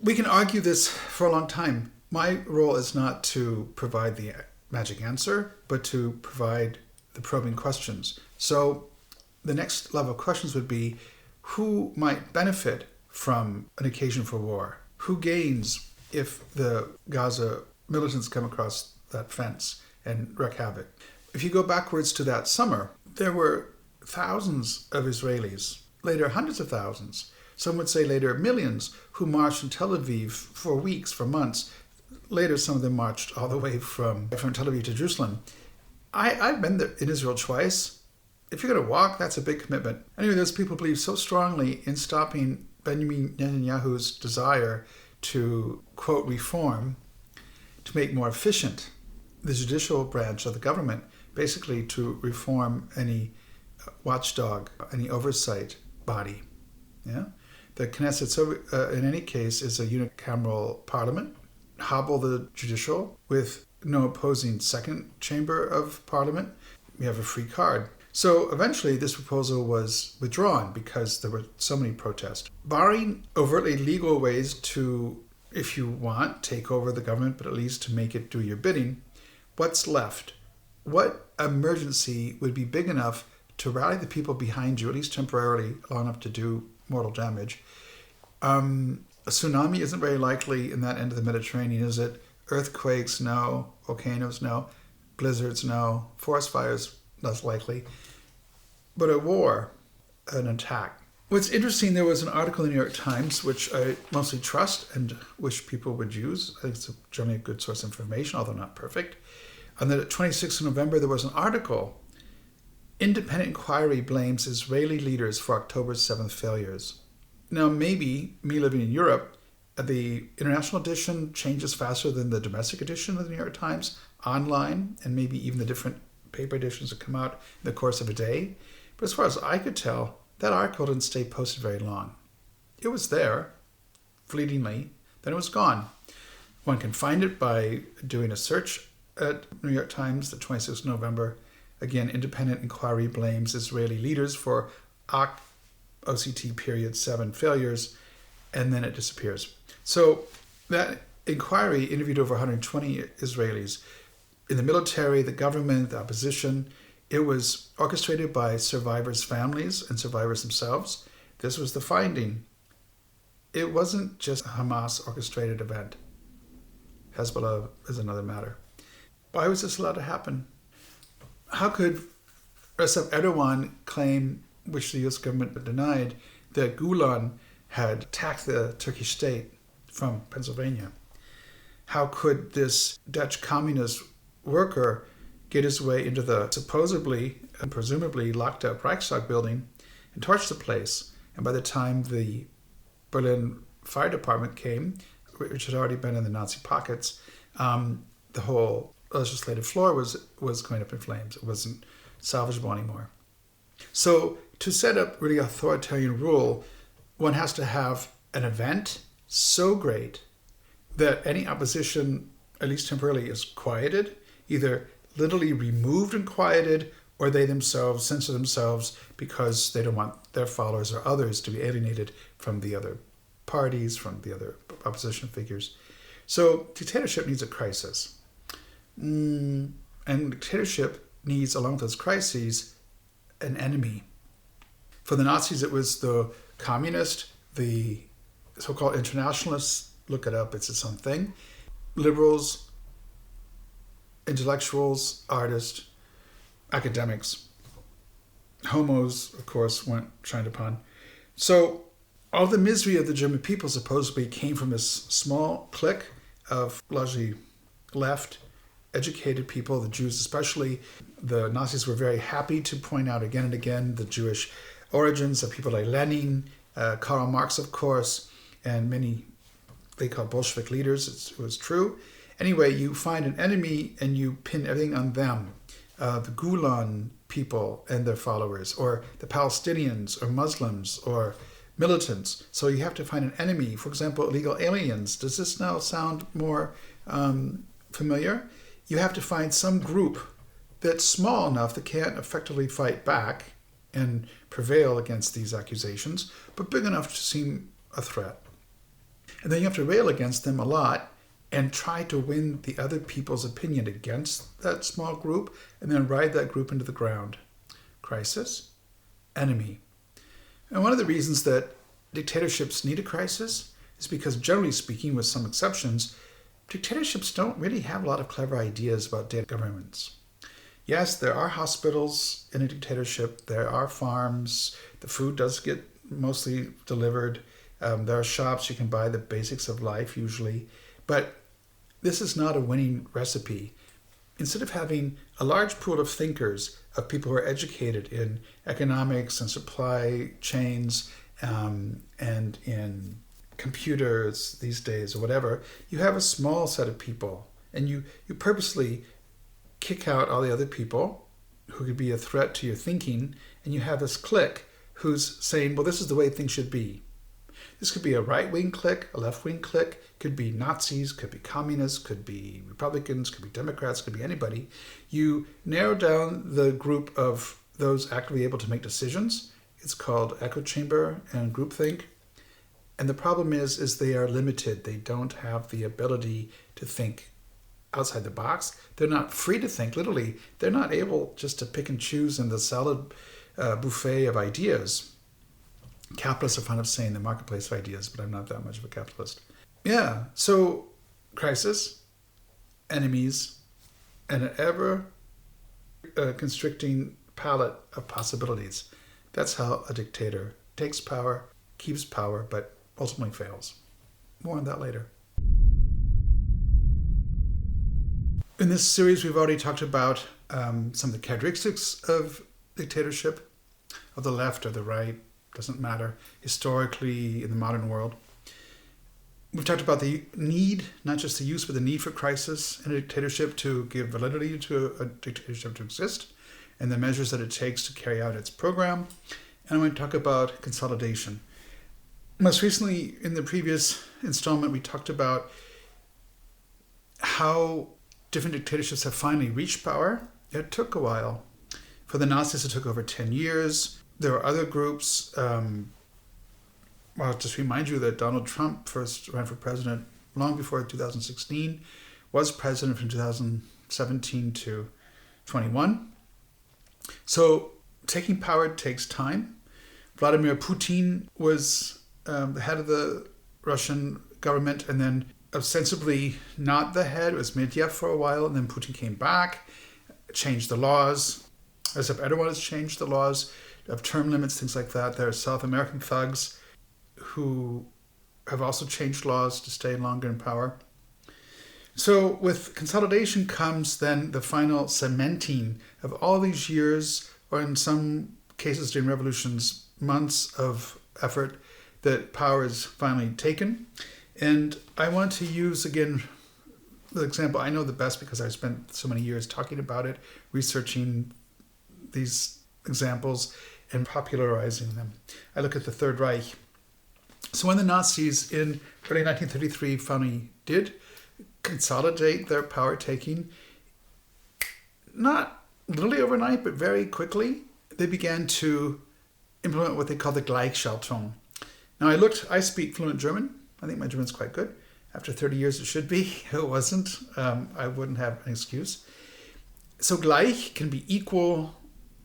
We can argue this for a long time. My role is not to provide the magic answer, but to provide the probing questions. So the next level of questions would be, who might benefit from an occasion for war? Who gains if the Gaza militants come across that fence and wreak havoc? If you go backwards to that summer, there were thousands of Israelis, later hundreds of thousands, some would say later millions, who marched in Tel Aviv for weeks, for months. Later, some of them marched all the way from Tel Aviv to Jerusalem. I've been there in Israel twice. If you're going to walk, that's a big commitment. Anyway, those people believe so strongly in stopping Benjamin Netanyahu's desire to, quote, reform, to make more efficient the judicial branch of the government, basically to reform any watchdog, any oversight body. Yeah, the Knesset, so in any case, is a unicameral parliament. Hobble the judicial with no opposing second chamber of parliament. We have a free card. So eventually this proposal was withdrawn because there were so many protests. Barring overtly legal ways to, if you want, take over the government, but at least to make it do your bidding, what's left? What emergency would be big enough to rally the people behind you, at least temporarily, long enough to do mortal damage? A tsunami isn't very likely in that end of the Mediterranean, is it? Earthquakes, no. Volcanoes, no. Blizzards, no. Forest fires, less likely. But a war, an attack. What's interesting, there was an article in the New York Times, which I mostly trust and wish people would use. I think it's generally a good source of information, although not perfect. On the 26th of November, there was an article. Independent inquiry blames Israeli leaders for October 7th failures. Now, maybe me living in Europe, the international edition changes faster than the domestic edition of the New York Times online, and maybe even the different paper editions that come out in the course of a day. But as far as I could tell, that article didn't stay posted very long. It was there, fleetingly, then it was gone. One can find it by doing a search at New York Times, the 26th of November. Again, independent inquiry blames Israeli leaders for OCT period 7 failures, and then it disappears. So that inquiry interviewed over 120 Israelis in the military, the government, the opposition. It was orchestrated by survivors' families and survivors themselves. This was the finding. It wasn't just a Hamas-orchestrated event. Hezbollah is another matter. Why was this allowed to happen? How could Recep Erdogan claim, which the US government denied, that Gulen had attacked the Turkish state from Pennsylvania? How could this Dutch communist worker get his way into the supposedly and presumably locked up Reichstag building and torch the place? And by the time the Berlin Fire Department came, which had already been in the Nazi pockets, the whole legislative floor was going up in flames. It wasn't salvageable anymore. So to set up really authoritarian rule, one has to have an event so great that any opposition, at least temporarily, is quieted, either literally removed and quieted, or they themselves censor themselves because they don't want their followers or others to be alienated from the other parties, from the other opposition figures. So dictatorship needs a crisis. And dictatorship needs, along with those crises, an enemy. For the Nazis, it was the communist, the so-called internationalists, look it up, it's its own thing, liberals, intellectuals, artists, academics, homos, of course, weren't shined upon. So all the misery of the German people supposedly came from this small clique of largely left, educated people, the Jews especially. The Nazis were very happy to point out again and again the Jewish origins of people like Lenin, Karl Marx, of course, and many they called Bolshevik leaders. It was true. Anyway, you find an enemy and you pin everything on them. The Gulen people and their followers, or the Palestinians, or Muslims, or militants. So you have to find an enemy. For example, illegal aliens. Does this now sound more familiar? You have to find some group that's small enough that can't effectively fight back and prevail against these accusations, but big enough to seem a threat. And then you have to rail against them a lot and try to win the other people's opinion against that small group, and then ride that group into the ground. Crisis, enemy. And one of the reasons that dictatorships need a crisis is because, generally speaking, with some exceptions, dictatorships don't really have a lot of clever ideas about data governments. Yes, there are hospitals in a dictatorship, there are farms, the food does get mostly delivered, there are shops, you can buy the basics of life usually, but this is not a winning recipe. Instead of having a large pool of thinkers, of people who are educated in economics and supply chains and in computers these days or whatever, you have a small set of people, and you purposely kick out all the other people who could be a threat to your thinking, and you have this clique who's saying, well, this is the way things should be. This could be a right-wing clique, a left-wing clique, could be Nazis, could be communists, could be Republicans, could be Democrats, could be anybody. You narrow down the group of those actively able to make decisions. It's called echo chamber and groupthink. And the problem is they are limited. They don't have the ability to think outside the box. They're not free to think, literally. They're not able just to pick and choose in the salad buffet of ideas. Capitalists are fond of saying the marketplace of ideas, but I'm not that much of a capitalist. Yeah, so crisis, enemies, and an ever-constricting palette of possibilities. That's how a dictator takes power, keeps power, but ultimately fails. More on that later. In this series, we've already talked about some of the characteristics of dictatorship, of the left or the right, doesn't matter historically in the modern world. We've talked about the need, not just the use, but the need for crisis in a dictatorship to give validity to a dictatorship to exist, and the measures that it takes to carry out its program. And I'm going to talk about consolidation. Most recently, in the previous installment, we talked about how different dictatorships have finally reached power. It took a while. For the Nazis, it took over 10 years. There were other groups. I'll just remind you that Donald Trump first ran for president long before 2016, was president from 2017 to 21. So taking power takes time. Vladimir Putin was the head of the Russian government, and then ostensibly not the head. It was Medvedev for a while, and then Putin came back, changed the laws. As if Erdogan has changed the laws of term limits, things like that. There are South American thugs who have also changed laws to stay longer in power. So with consolidation comes then the final cementing of all these years, or in some cases during revolutions, months of effort, that power is finally taken. And I want to use, again, the example I know the best because I've spent so many years talking about it, researching these examples and popularizing them. I look at the Third Reich. So when the Nazis in early 1933 finally did consolidate their power taking, not literally overnight, but very quickly, they began to implement what they call the Gleichschaltung. Now I speak fluent German. I think my German's quite good. After 30 years, it should be. It wasn't. I wouldn't have an excuse. So gleich can be equal,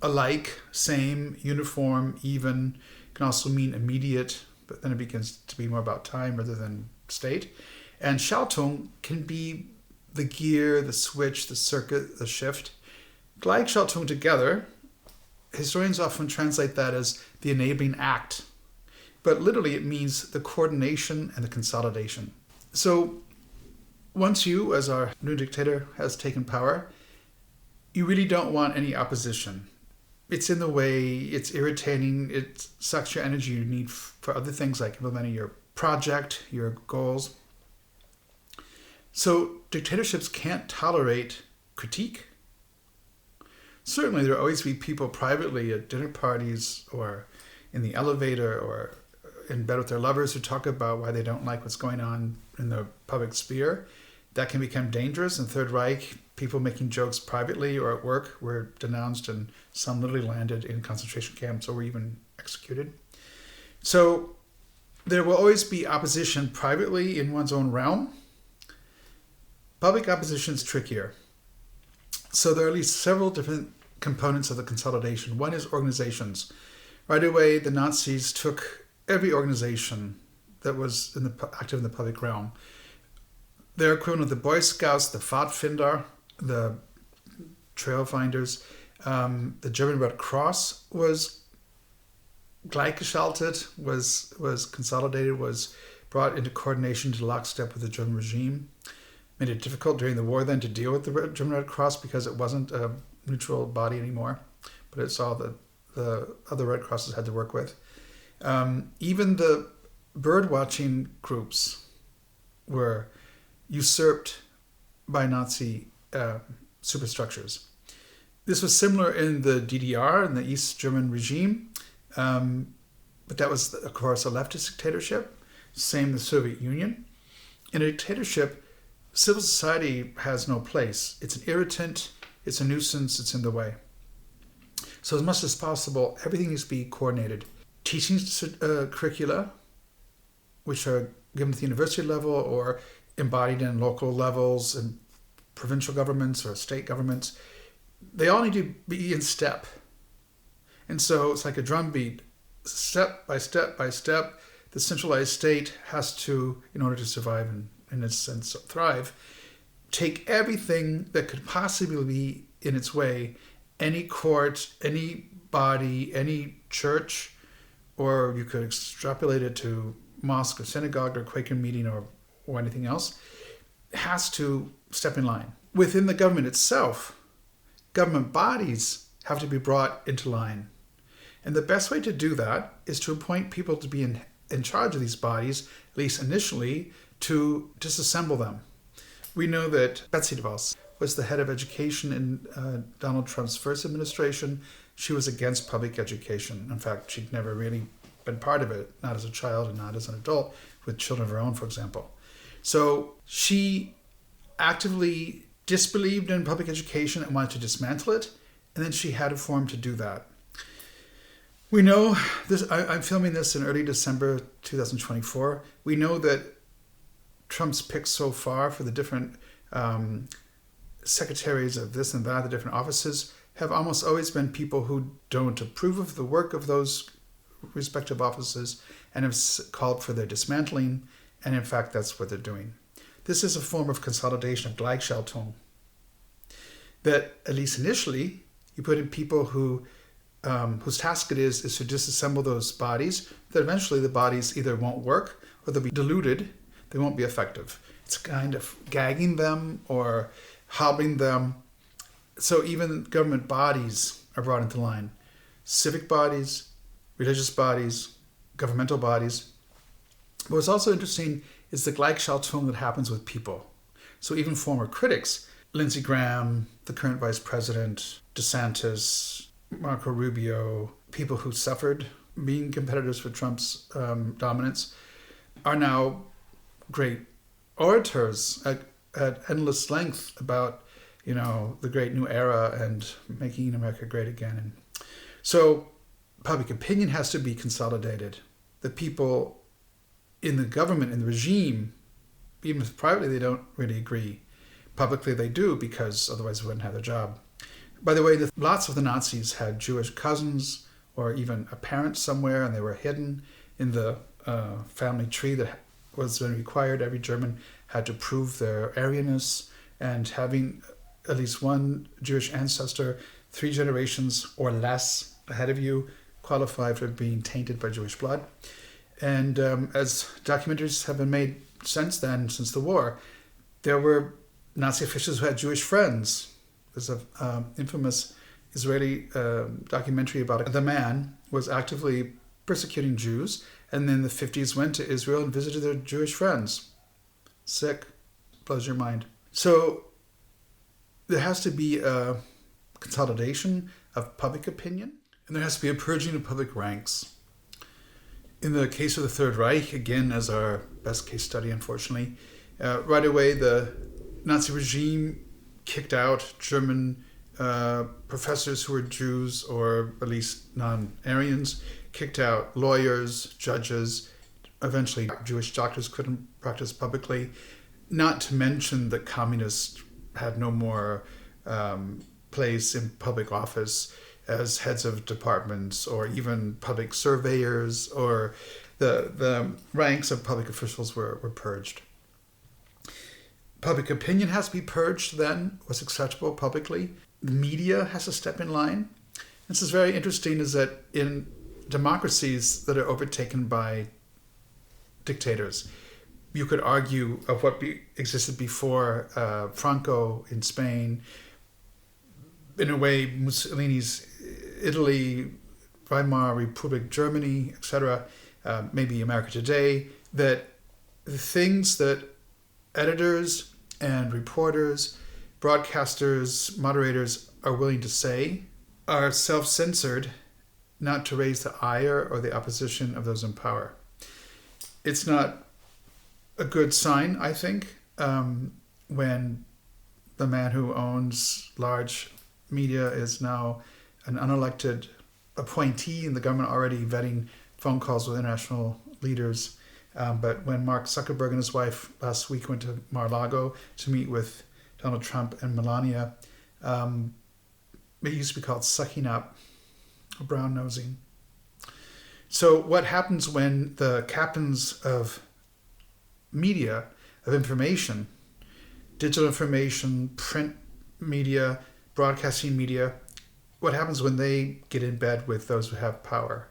alike, same, uniform, even. It can also mean immediate, but then it begins to be more about time rather than state. And Schaltung can be the gear, the switch, the circuit, the shift. Gleichschaltung together, historians often translate that as the enabling act. But literally it means the coordination and the consolidation. So once you, as our new dictator, has taken power, you really don't want any opposition. It's in the way, it's irritating, it sucks your energy you need for other things like implementing your project, your goals. So dictatorships can't tolerate critique. Certainly there will always be people privately at dinner parties or in the elevator or in bed with their lovers who talk about why they don't like what's going on in the public sphere. That can become dangerous. In Third Reich, people making jokes privately or at work were denounced, and some literally landed in concentration camps or were even executed. So there will always be opposition privately in one's own realm. Public opposition is trickier. So there are at least several different components of the consolidation. One is organizations. Right away, the Nazis took every organization that was active in the public realm. Their equivalent of the Boy Scouts, the Pfadfinder, the Trail Finders, the German Red Cross was gleichgeschaltet, was consolidated, was brought into coordination to lockstep with the German regime. Made it difficult during the war then to deal with the German Red Cross because it wasn't a neutral body anymore, but it's all the other Red Crosses had to work with. Even the bird watching groups were usurped by Nazi superstructures. This was similar in the DDR, in the East German regime, but that was, of course, a leftist dictatorship. Same in the Soviet Union. In a dictatorship, civil society has no place. It's an irritant, it's a nuisance, it's in the way. So as much as possible, everything needs to be coordinated. Teaching curricula, which are given at the university level or embodied in local levels and provincial governments or state governments, they all need to be in step. And so it's like a drumbeat. Step by step by step, the centralized state has to, in order to survive and in a sense thrive, take everything that could possibly be in its way, any court, any body, any church, or you could extrapolate it to mosque or synagogue or Quaker meeting or anything else, has to step in line. Within the government itself, government bodies have to be brought into line. And the best way to do that is to appoint people to be in charge of these bodies, at least initially, to disassemble them. We know that Betsy DeVos was the head of education in Donald Trump's first administration. She was against public education. In fact, she'd never really been part of it, not as a child and not as an adult, with children of her own, for example. So she actively disbelieved in public education and wanted to dismantle it, and then she had a forum to do that. We know this. I'm filming this in early December 2024. We know that Trump's picks so far for the different secretaries of this and that, the different offices, have almost always been people who don't approve of the work of those respective offices and have called for their dismantling. And in fact, that's what they're doing. This is a form of consolidation of Gleichschaltung. That, at least initially, you put in people who whose task it is to disassemble those bodies, that eventually the bodies either won't work or they'll be diluted, they won't be effective. It's kind of gagging them or hobbling them. So even government bodies are brought into line. Civic bodies, religious bodies, governmental bodies. But what's also interesting is the Gleichschaltung that happens with people. So even former critics, Lindsey Graham, the current vice president, DeSantis, Marco Rubio, people who suffered being competitors for Trump's dominance, are now great orators at endless length about, the great new era and making America great again. And so public opinion has to be consolidated. The people in the government, in the regime, even if privately they don't really agree, publicly they do, because otherwise they wouldn't have their job. By the way, lots of the Nazis had Jewish cousins or even a parent somewhere, and they were hidden in the family tree that was then required. Every German had to prove their Aryanness, and having at least one Jewish ancestor 3 generations or less ahead of you qualified for being tainted by Jewish blood. And as documentaries have been made since then, since the war, there were Nazi officials who had Jewish friends. There's an infamous Israeli documentary about the man who was actively persecuting Jews, and then in the 50s went to Israel and visited their Jewish friends. Sick. Blows your mind. So there has to be a consolidation of public opinion, and there has to be a purging of public ranks. In the case of the Third Reich, again, as our best case study, unfortunately, right away the Nazi regime kicked out German professors who were Jews or at least non-Aryans, kicked out lawyers, judges. Eventually, Jewish doctors couldn't practice publicly. Not to mention that communists had no more place in public office as heads of departments or even public surveyors, or the ranks of public officials were purged. Public opinion has to be purged then, what's acceptable publicly. The media has to step in line. This is very interesting, is that in democracies that are overtaken by dictators, you could argue of what existed before Franco in Spain, in a way Mussolini's Italy, Weimar Republic Germany, etc., maybe America today, that the things that editors and reporters, broadcasters, moderators are willing to say are self-censored, not to raise the ire or the opposition of those in power. It's not a good sign, I think, when the man who owns large media is now an unelected appointee in the government, already vetting phone calls with international leaders. But when Mark Zuckerberg and his wife last week went to Mar-a-Lago to meet with Donald Trump and Melania, it used to be called sucking up, or brown-nosing. So what happens when the captains of media, of information, digital information, print media, broadcasting media, what happens when they get in bed with those who have power?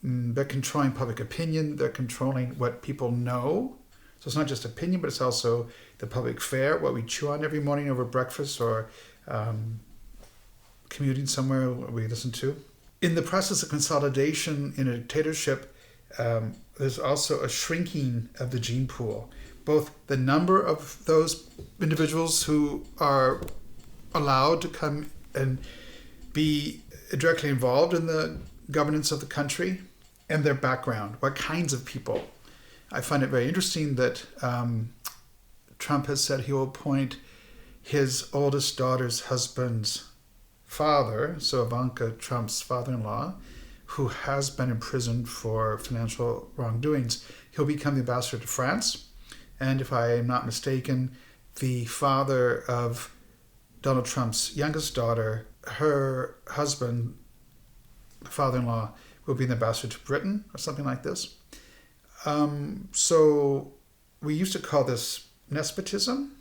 They're controlling public opinion. They're controlling what people know. So it's not just opinion, but it's also the public fare, what we chew on every morning over breakfast or commuting somewhere, what we listen to. In the process of consolidation in a dictatorship, there's also a shrinking of the gene pool. Both the number of those individuals who are allowed to come and be directly involved in the governance of the country, and their background, what kinds of people. I find it very interesting that Trump has said he will appoint his oldest daughter's husband's father, so Ivanka Trump's father-in-law, who has been imprisoned for financial wrongdoings. He'll become the ambassador to France. And if I am not mistaken, the father of Donald Trump's youngest daughter, her husband, father-in-law, will be an ambassador to Britain or something like this. So we used to call this nepotism,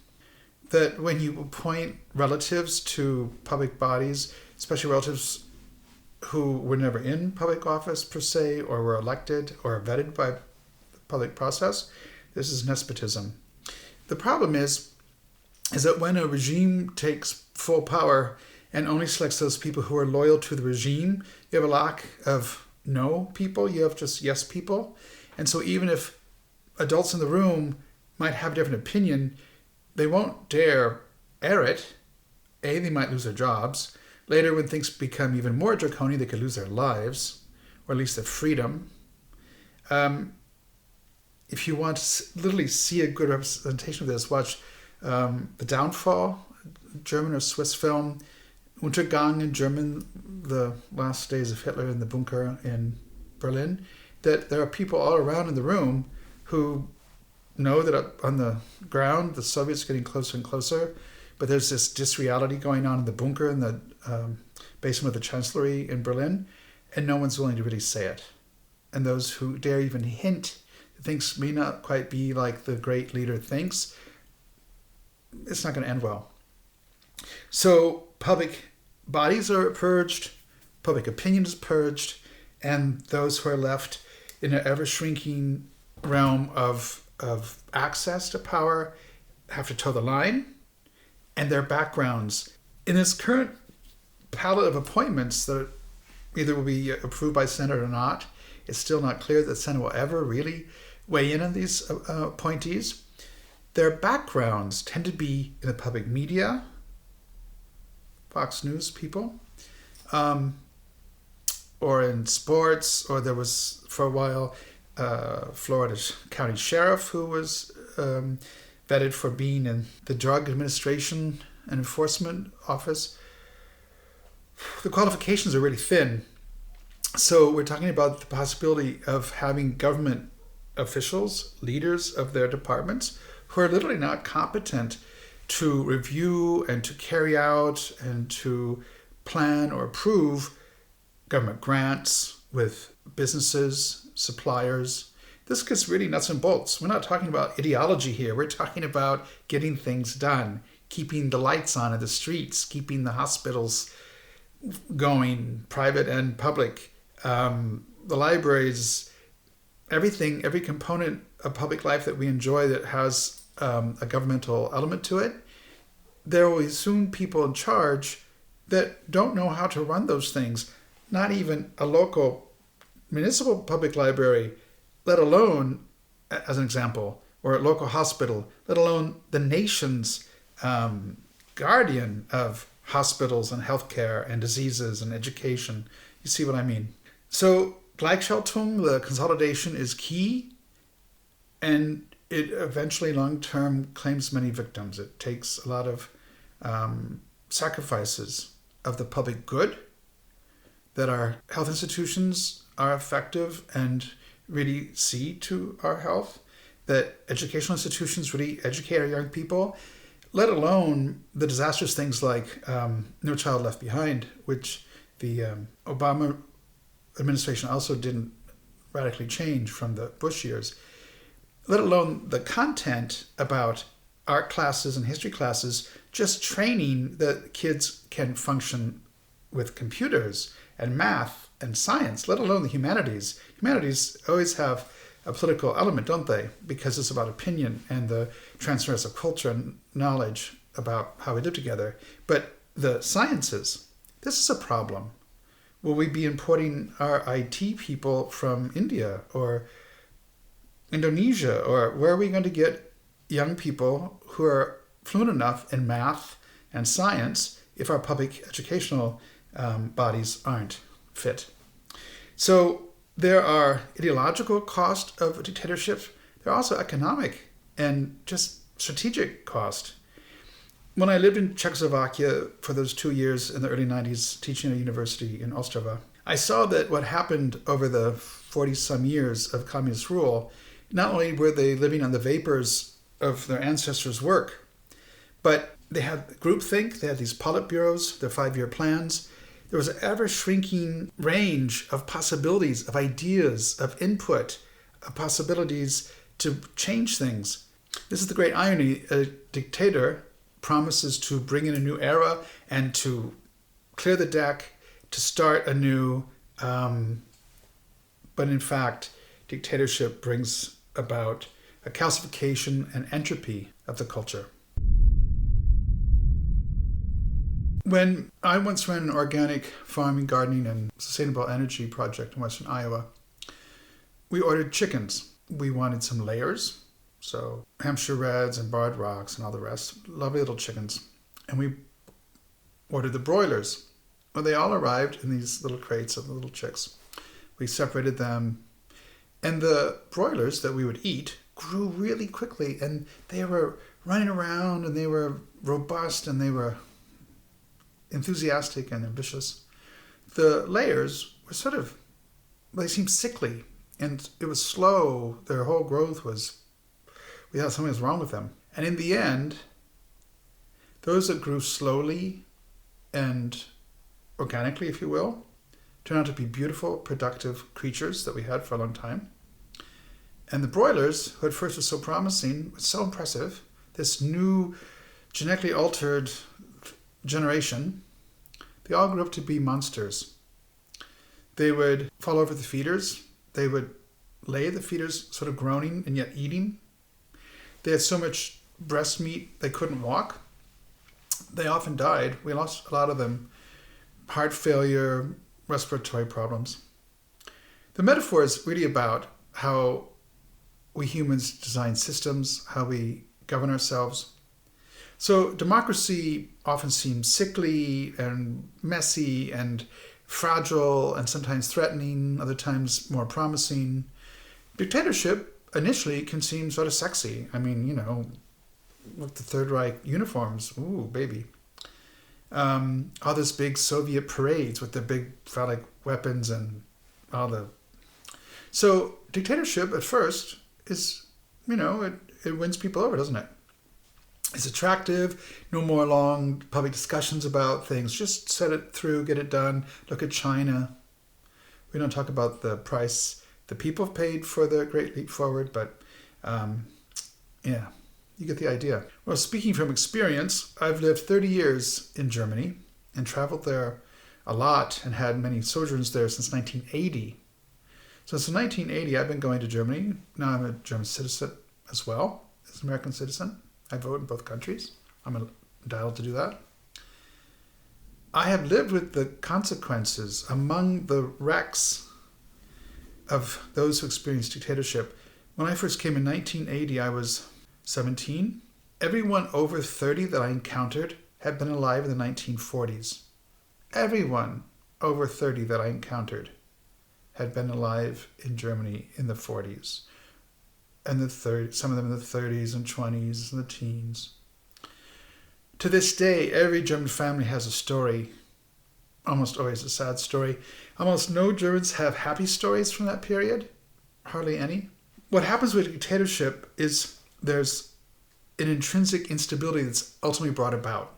that when you appoint relatives to public bodies, especially relatives who were never in public office per se, or were elected or vetted by the public process, this is nepotism. The problem is that when a regime takes full power and only selects those people who are loyal to the regime, you have a lack of no people, you have just yes people. And so even if adults in the room might have a different opinion, they won't dare air it. A, they might lose their jobs. Later, when things become even more draconian, they could lose their lives, or at least their freedom. If you want to literally see a good representation of this, watch The Downfall, German or Swiss film, Untergang in German, the last days of Hitler in the bunker in Berlin, that there are people all around in the room who know that up on the ground, the Soviets are getting closer and closer, but there's this disreality going on in the bunker in the basement of the Chancellery in Berlin, and no one's willing to really say it. And those who dare even hint that things may not quite be like the great leader thinks, it's not going to end well. So public bodies are purged, public opinion is purged, and those who are left in an ever-shrinking realm of access to power have to toe the line, and their backgrounds. In this current palette of appointments that either will be approved by Senate or not, it's still not clear that the Senate will ever really weigh in on these appointees. Their backgrounds tend to be in the public media, Fox News people, or in sports, or there was, for a while, Florida County Sheriff who was vetted for being in the Drug Administration and Enforcement Office. The qualifications are really thin. So we're talking about the possibility of having government officials, leaders of their departments, who are literally not competent to review and to carry out and to plan or approve government grants with businesses, suppliers. This gets really nuts and bolts. We're not talking about ideology here. We're talking about getting things done, keeping the lights on in the streets, keeping the hospitals going, private and public, the libraries, everything, every component of public life that we enjoy that has a governmental element to it. There will be soon people in charge that don't know how to run those things. Not even a local municipal public library, let alone, as an example, or a local hospital, let alone the nation's guardian of hospitals and healthcare and diseases and education. You see what I mean? So Gleichschaltung, the consolidation, is key, and it eventually long-term claims many victims. It takes a lot of sacrifices of the public good, that our health institutions are effective and really see to our health, that educational institutions really educate our young people, let alone the disastrous things like No Child Left Behind, which the Obama administration also didn't radically change from the Bush years, let alone the content about art classes and history classes, just training that kids can function with computers and math and science, let alone the humanities. Humanities always have a political element, don't they? Because it's about opinion and the transference of culture and knowledge about how we live together. But the sciences, this is a problem. Will we be importing our IT people from India or Indonesia? Or where are we going to get young people who are fluent enough in math and science if our public educational bodies aren't fit? So there are ideological costs of a dictatorship. There are also economic and just strategic cost. When I lived in Czechoslovakia for those 2 years in the early 90s, teaching at a university in Ostrava, I saw that what happened over the 40-some years of communist rule, not only were they living on the vapors of their ancestors' work, but they had groupthink, they had these politburos, their 5-year plans. There was an ever-shrinking range of possibilities, of ideas, of input, of possibilities to change things. This is the great irony. A dictator promises to bring in a new era and to clear the deck, to start anew. But in fact, dictatorship brings about a calcification and entropy of the culture. When I once ran an organic farming, gardening, and sustainable energy project in western Iowa, we ordered chickens. We wanted some layers. So Hampshire Reds and Barred Rocks and all the rest. Lovely little chickens. And we ordered the broilers. Well, they all arrived in these little crates of the little chicks. We separated them. And the broilers that we would eat grew really quickly. And they were running around and they were robust and they were enthusiastic and ambitious. The layers were they seemed sickly. And it was slow. Their whole growth was... we thought something was wrong with them. And in the end, those that grew slowly and organically, if you will, turned out to be beautiful, productive creatures that we had for a long time. And the broilers, who at first were so promising, were so impressive, this new genetically altered generation, they all grew up to be monsters. They would fall over the feeders. They would lay the feeders sort of groaning and yet eating. They had so much breast meat they couldn't walk. They often died. We lost a lot of them. Heart failure, respiratory problems. The metaphor is really about how we humans design systems, how we govern ourselves. So democracy often seems sickly and messy and fragile and sometimes threatening, other times more promising. Dictatorship initially can seem sort of sexy. I mean, with the Third Reich uniforms, ooh, baby. All those big Soviet parades with their big phallic weapons and all the... So dictatorship at first is, it wins people over, doesn't it? It's attractive, no more long public discussions about things. Just set it through, get it done. Look at China. We don't talk about the price the people have paid for the Great Leap Forward, but yeah, you get the idea. Well, speaking from experience, I've lived 30 years in Germany and traveled there a lot and had many sojourns there since 1980. So since 1980, I've been going to Germany. Now I'm a German citizen as well as an American citizen. I vote in both countries. I'm entitled to do that. I have lived with the consequences among the wrecks of those who experienced dictatorship. When I first came in 1980, I was 17. Everyone over 30 that I encountered had been alive in the 1940s. Everyone over 30 that I encountered had been alive in Germany in the 40s. And some of them in the 30s and 20s and the teens. To this day, every German family has a story, almost always a sad story. Almost no Germans have happy stories from that period, hardly any. What happens with dictatorship is there's an intrinsic instability that's ultimately brought about.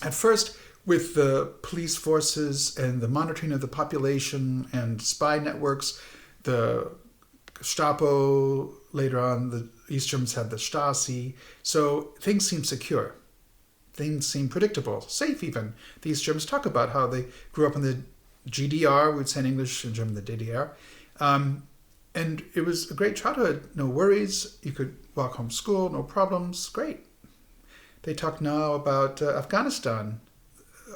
At first, with the police forces and the monitoring of the population and spy networks, the Gestapo, later on the East Germans had the Stasi, so things seem secure. Things seem predictable, safe even. The East Germans talk about how they grew up in the GDR, we would say in English, in German the DDR. And it was a great childhood, no worries. You could walk home from school, no problems, great. They talk now about Afghanistan,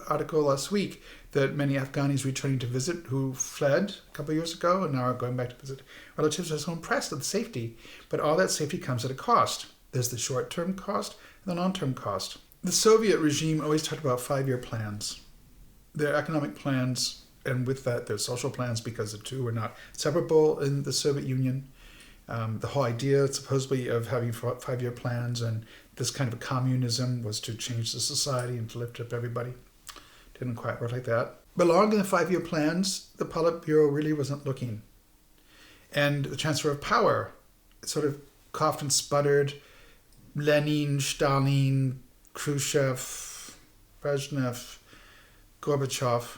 article last week. that many Afghanis returning to visit who fled a couple of years ago and now are going back to visit relatives are so impressed with the safety. But all that safety comes at a cost. There's the short-term cost and the long-term cost. The Soviet regime always talked about 5-year plans. Their economic plans, and with that their social plans, because the two were not separable in the Soviet Union. The whole idea supposedly of having 5-year plans and this kind of communism was to change the society and to lift up everybody. Didn't quite work like that. But along in the 5-year plans, the Politburo really wasn't looking. And the transfer of power, it sort of coughed and sputtered. Lenin, Stalin, Khrushchev, Brezhnev, Gorbachev.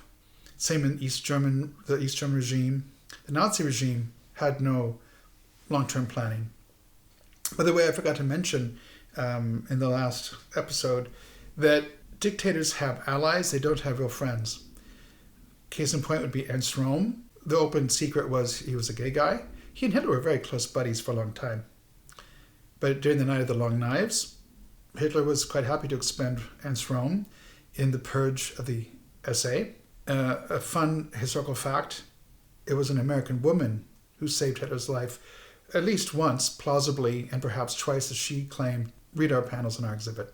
Same in the East German regime. The Nazi regime had no long-term planning. By the way, I forgot to mention in the last episode that dictators have allies, they don't have real friends. Case in point would be Ernst Röhm. The open secret was he was a gay guy. He and Hitler were very close buddies for a long time. But during the Night of the Long Knives, Hitler was quite happy to expend Ernst Röhm in the purge of the SA. A fun historical fact, it was an American woman who saved Hitler's life at least once, plausibly, and perhaps twice as she claimed. Read our panels in our exhibit.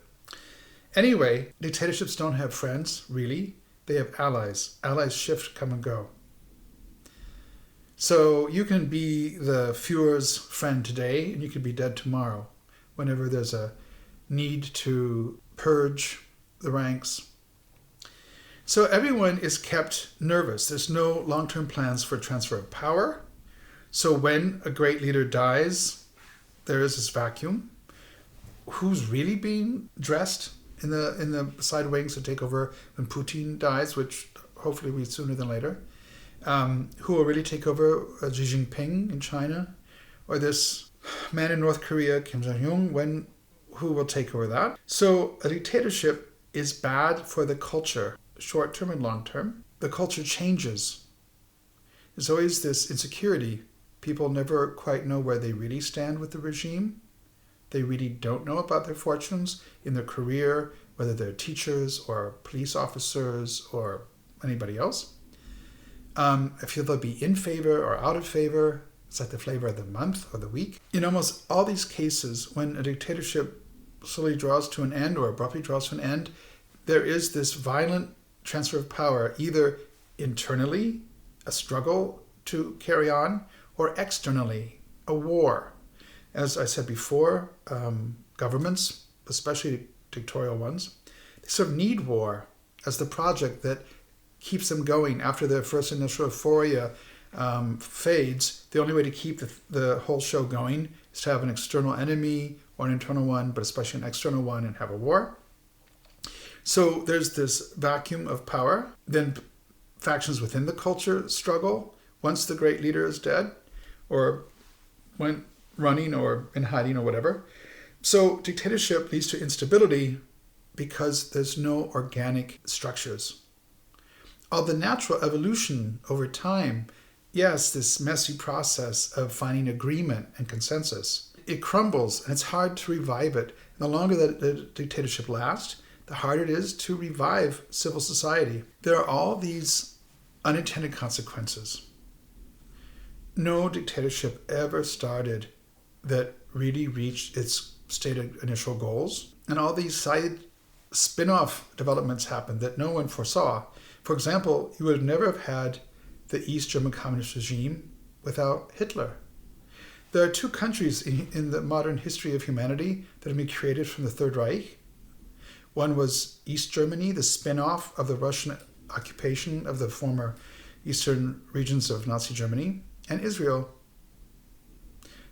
Anyway, dictatorships don't have friends, really. They have allies. Allies shift, come and go. So you can be the Führer's friend today, and you can be dead tomorrow, whenever there's a need to purge the ranks. So everyone is kept nervous. There's no long-term plans for transfer of power. So when a great leader dies, there is this vacuum. Who's really being dressed in the side wings to take over when Putin dies, which hopefully will be sooner than later? Who will really take over Xi Jinping in China? Or this man in North Korea, Kim Jong-un, who will take over that? So a dictatorship is bad for the culture, short-term and long-term. The culture changes. There's always this insecurity. People never quite know where they really stand with the regime. They really don't know about their fortunes in their career, whether they're teachers or police officers or anybody else. I feel they'll be in favor or out of favor. It's like the flavor of the month or the week. In almost all these cases, when a dictatorship slowly draws to an end or abruptly draws to an end, there is this violent transfer of power, either internally, a struggle to carry on, or externally, a war. As I said before, governments, especially dictatorial ones, they sort of need war as the project that keeps them going after their first initial euphoria fades. The only way to keep the whole show going is to have an external enemy or an internal one, but especially an external one, and have a war. So there's this vacuum of power. Then factions within the culture struggle once the great leader is dead or went running or in hiding or whatever. So dictatorship leads to instability because there's no organic structures. All the natural evolution over time, yes, this messy process of finding agreement and consensus, it crumbles and it's hard to revive it. And the longer that the dictatorship lasts, the harder it is to revive civil society. There are all these unintended consequences. No dictatorship ever started that really reached its stated initial goals. And all these side spin-off developments happened that no one foresaw. For example, you would never have had the East German Communist regime without Hitler. There are two countries in the modern history of humanity that have been created from the Third Reich. One was East Germany, the spin-off of the Russian occupation of the former eastern regions of Nazi Germany, and Israel.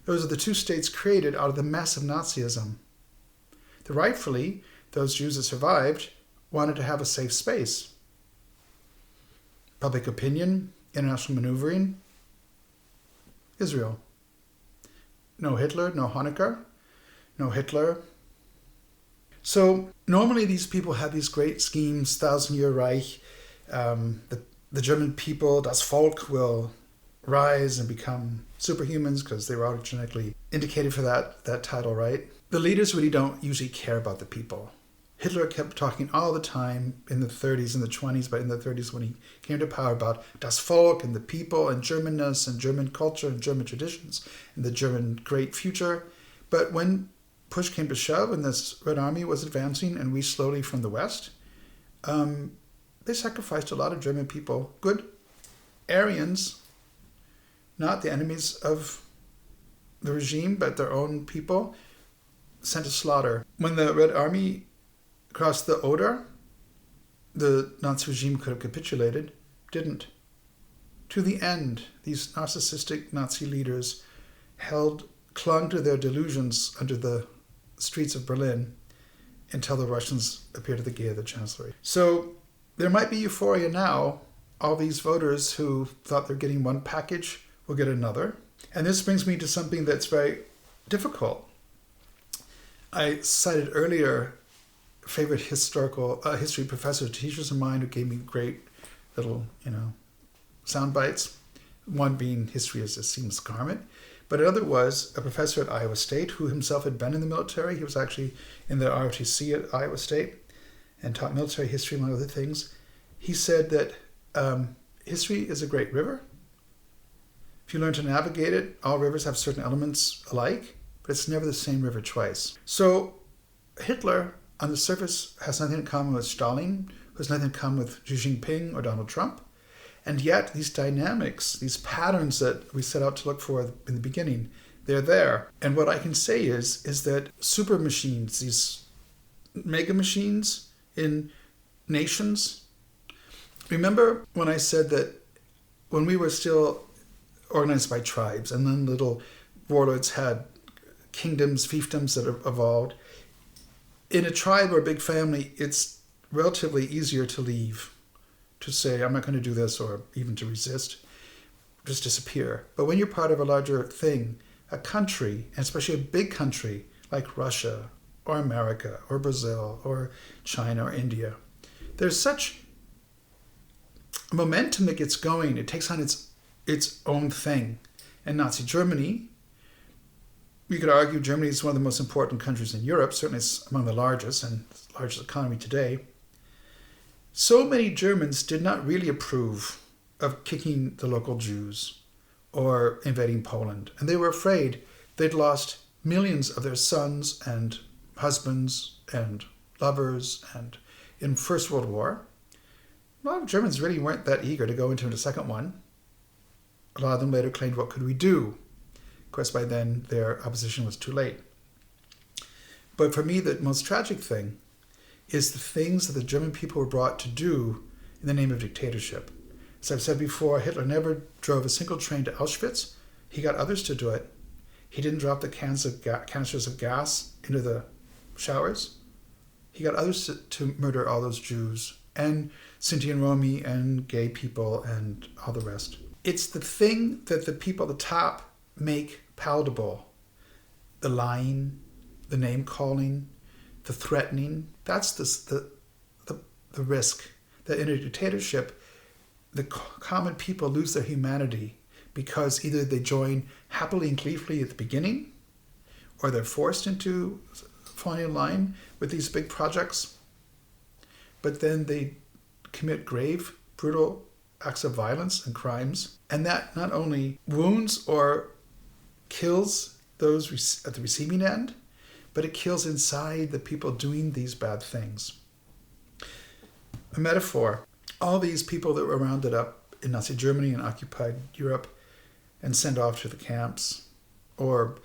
Those are the two states created out of the mess of Nazism. Rightfully, those Jews that survived wanted to have a safe space. Public opinion, international maneuvering, Israel. No Hitler, no Honecker, no Hitler. So normally these people have these great schemes, 1,000-year Reich. The German people, das Volk, will rise and become superhumans because they were already genetically indicated for that title, right? The leaders really don't usually care about the people. Hitler kept talking all the time in the 30s and the 20s, but in the 30s when he came to power, about das Volk and the people and Germanness and German culture and German traditions and the German great future. But when push came to shove and this Red Army was advancing and we slowly from the West, they sacrificed a lot of German people, good Aryans, not the enemies of the regime, but their own people, sent to slaughter. When the Red Army crossed the Oder, the Nazi regime could have capitulated, didn't. To the end, these narcissistic Nazi leaders clung to their delusions under the streets of Berlin until the Russians appeared at the gate of the Chancellery. So there might be euphoria now. All these voters who thought they're getting one package will get another. And this brings me to something that's very difficult. I cited earlier favorite history professor, teachers of mine who gave me great little, sound bites. One being history as it seems garment. But another was a professor at Iowa State who himself had been in the military. He was actually in the ROTC at Iowa State and taught military history, among other things. He said that history is a great river. If you learn to navigate it, all rivers have certain elements alike, but it's never the same river twice. So Hitler, on the surface, has nothing in common with Stalin, who has nothing in common with Xi Jinping or Donald Trump. And yet these dynamics, these patterns that we set out to look for in the beginning, they're there. And what I can say is that super machines, these mega machines in nations, remember when I said that when we were still organized by tribes and then little warlords had kingdoms, fiefdoms that evolved, in a tribe or a big family, it's relatively easier to leave, to say, I'm not going to do this, or even to resist, just disappear. But when you're part of a larger thing, a country, and especially a big country like Russia or America or Brazil or China or India, there's such momentum that gets going. It takes on its own thing. And Nazi Germany, we could argue Germany is one of the most important countries in Europe, certainly it's among the largest and largest economy today. So many Germans did not really approve of kicking the local Jews or invading Poland. And they were afraid they'd lost millions of their sons and husbands and lovers. And in First World War, a lot of Germans really weren't that eager to go into the second one. A lot of them later claimed, what could we do? Of course, by then, their opposition was too late. But for me, the most tragic thing is the things that the German people were brought to do in the name of dictatorship. As I've said before, Hitler never drove a single train to Auschwitz. He got others to do it. He didn't drop the canisters of gas into the showers. He got others to murder all those Jews and Sinti and Romi and gay people and all the rest. It's the thing that the people at the top make palatable. The lying, the name-calling, the threatening. That's the risk. That in a dictatorship, the common people lose their humanity because either they join happily and gleefully at the beginning, or they're forced into falling in line with these big projects, but then they commit grave, brutal acts of violence and crimes. And that not only wounds or kills those at the receiving end, but it kills inside the people doing these bad things. A metaphor, all these people that were rounded up in Nazi Germany and occupied Europe and sent off to the camps, or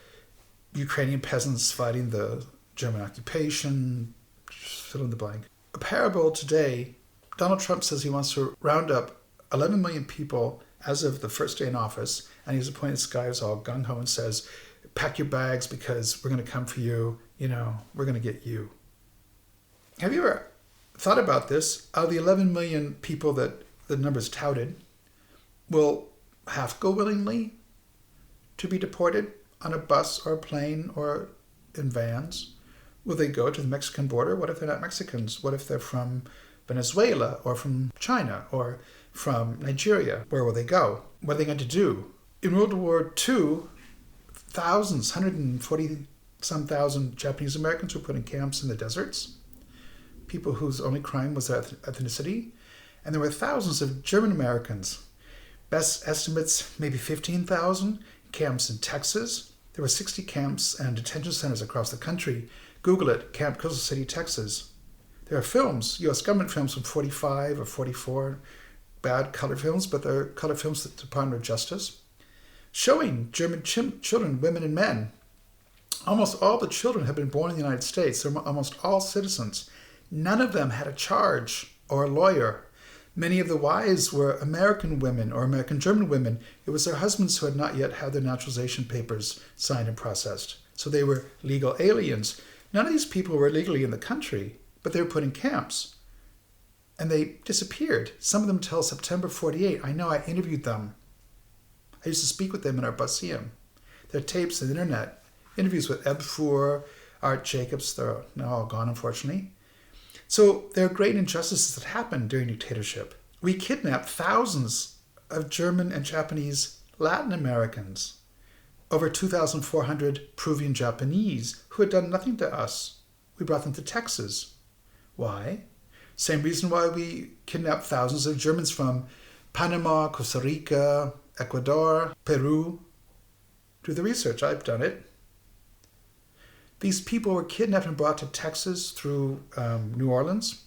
Ukrainian peasants fighting the German occupation, fill in the blank. A parable today, Donald Trump says he wants to round up 11 million people as of the first day in office, and he's appointed this guy who's all gung-ho and says, pack your bags because we're going to come for you, we're going to get you. Have you ever thought about this? Out of the 11 million people that the numbers touted, will half go willingly to be deported on a bus or a plane or in vans? Will they go to the Mexican border? What if they're not Mexicans? What if they're from Venezuela or from China or from Nigeria? Where will they go? What are they going to do? In World War II, thousands, 140-some thousand Japanese Americans were put in camps in the deserts. people whose only crime was their ethnicity. And there were thousands of German Americans. Best estimates, maybe 15,000 camps in Texas. There were 60 camps and detention centers across the country. Google it, Camp Crystal City, Texas. There are films, U.S. government films from 45 or 44, bad color films, but they're color films at the Department of Justice, showing German children, women and men. Almost all the children have been born in the United States. They're almost all citizens. None of them had a charge or a lawyer. Many of the wives were American women or American German women. It was their husbands who had not yet had their naturalization papers signed and processed. So they were legal aliens. None of these people were legally in the country, but they were put in camps. And they disappeared. Some of them till September 48. I know, I interviewed them. I used to speak with them in our Basim. There are tapes on the internet, interviews with Eb Fuhr, Art Jacobs. They're now all gone, unfortunately. So there are great injustices that happened during dictatorship. We kidnapped thousands of German and Japanese Latin Americans, over 2,400 Peruvian Japanese who had done nothing to us. We brought them to Texas. Why? Same reason why we kidnapped thousands of Germans from Panama, Costa Rica, Ecuador, Peru. Do the research, I've done it. These people were kidnapped and brought to Texas through New Orleans,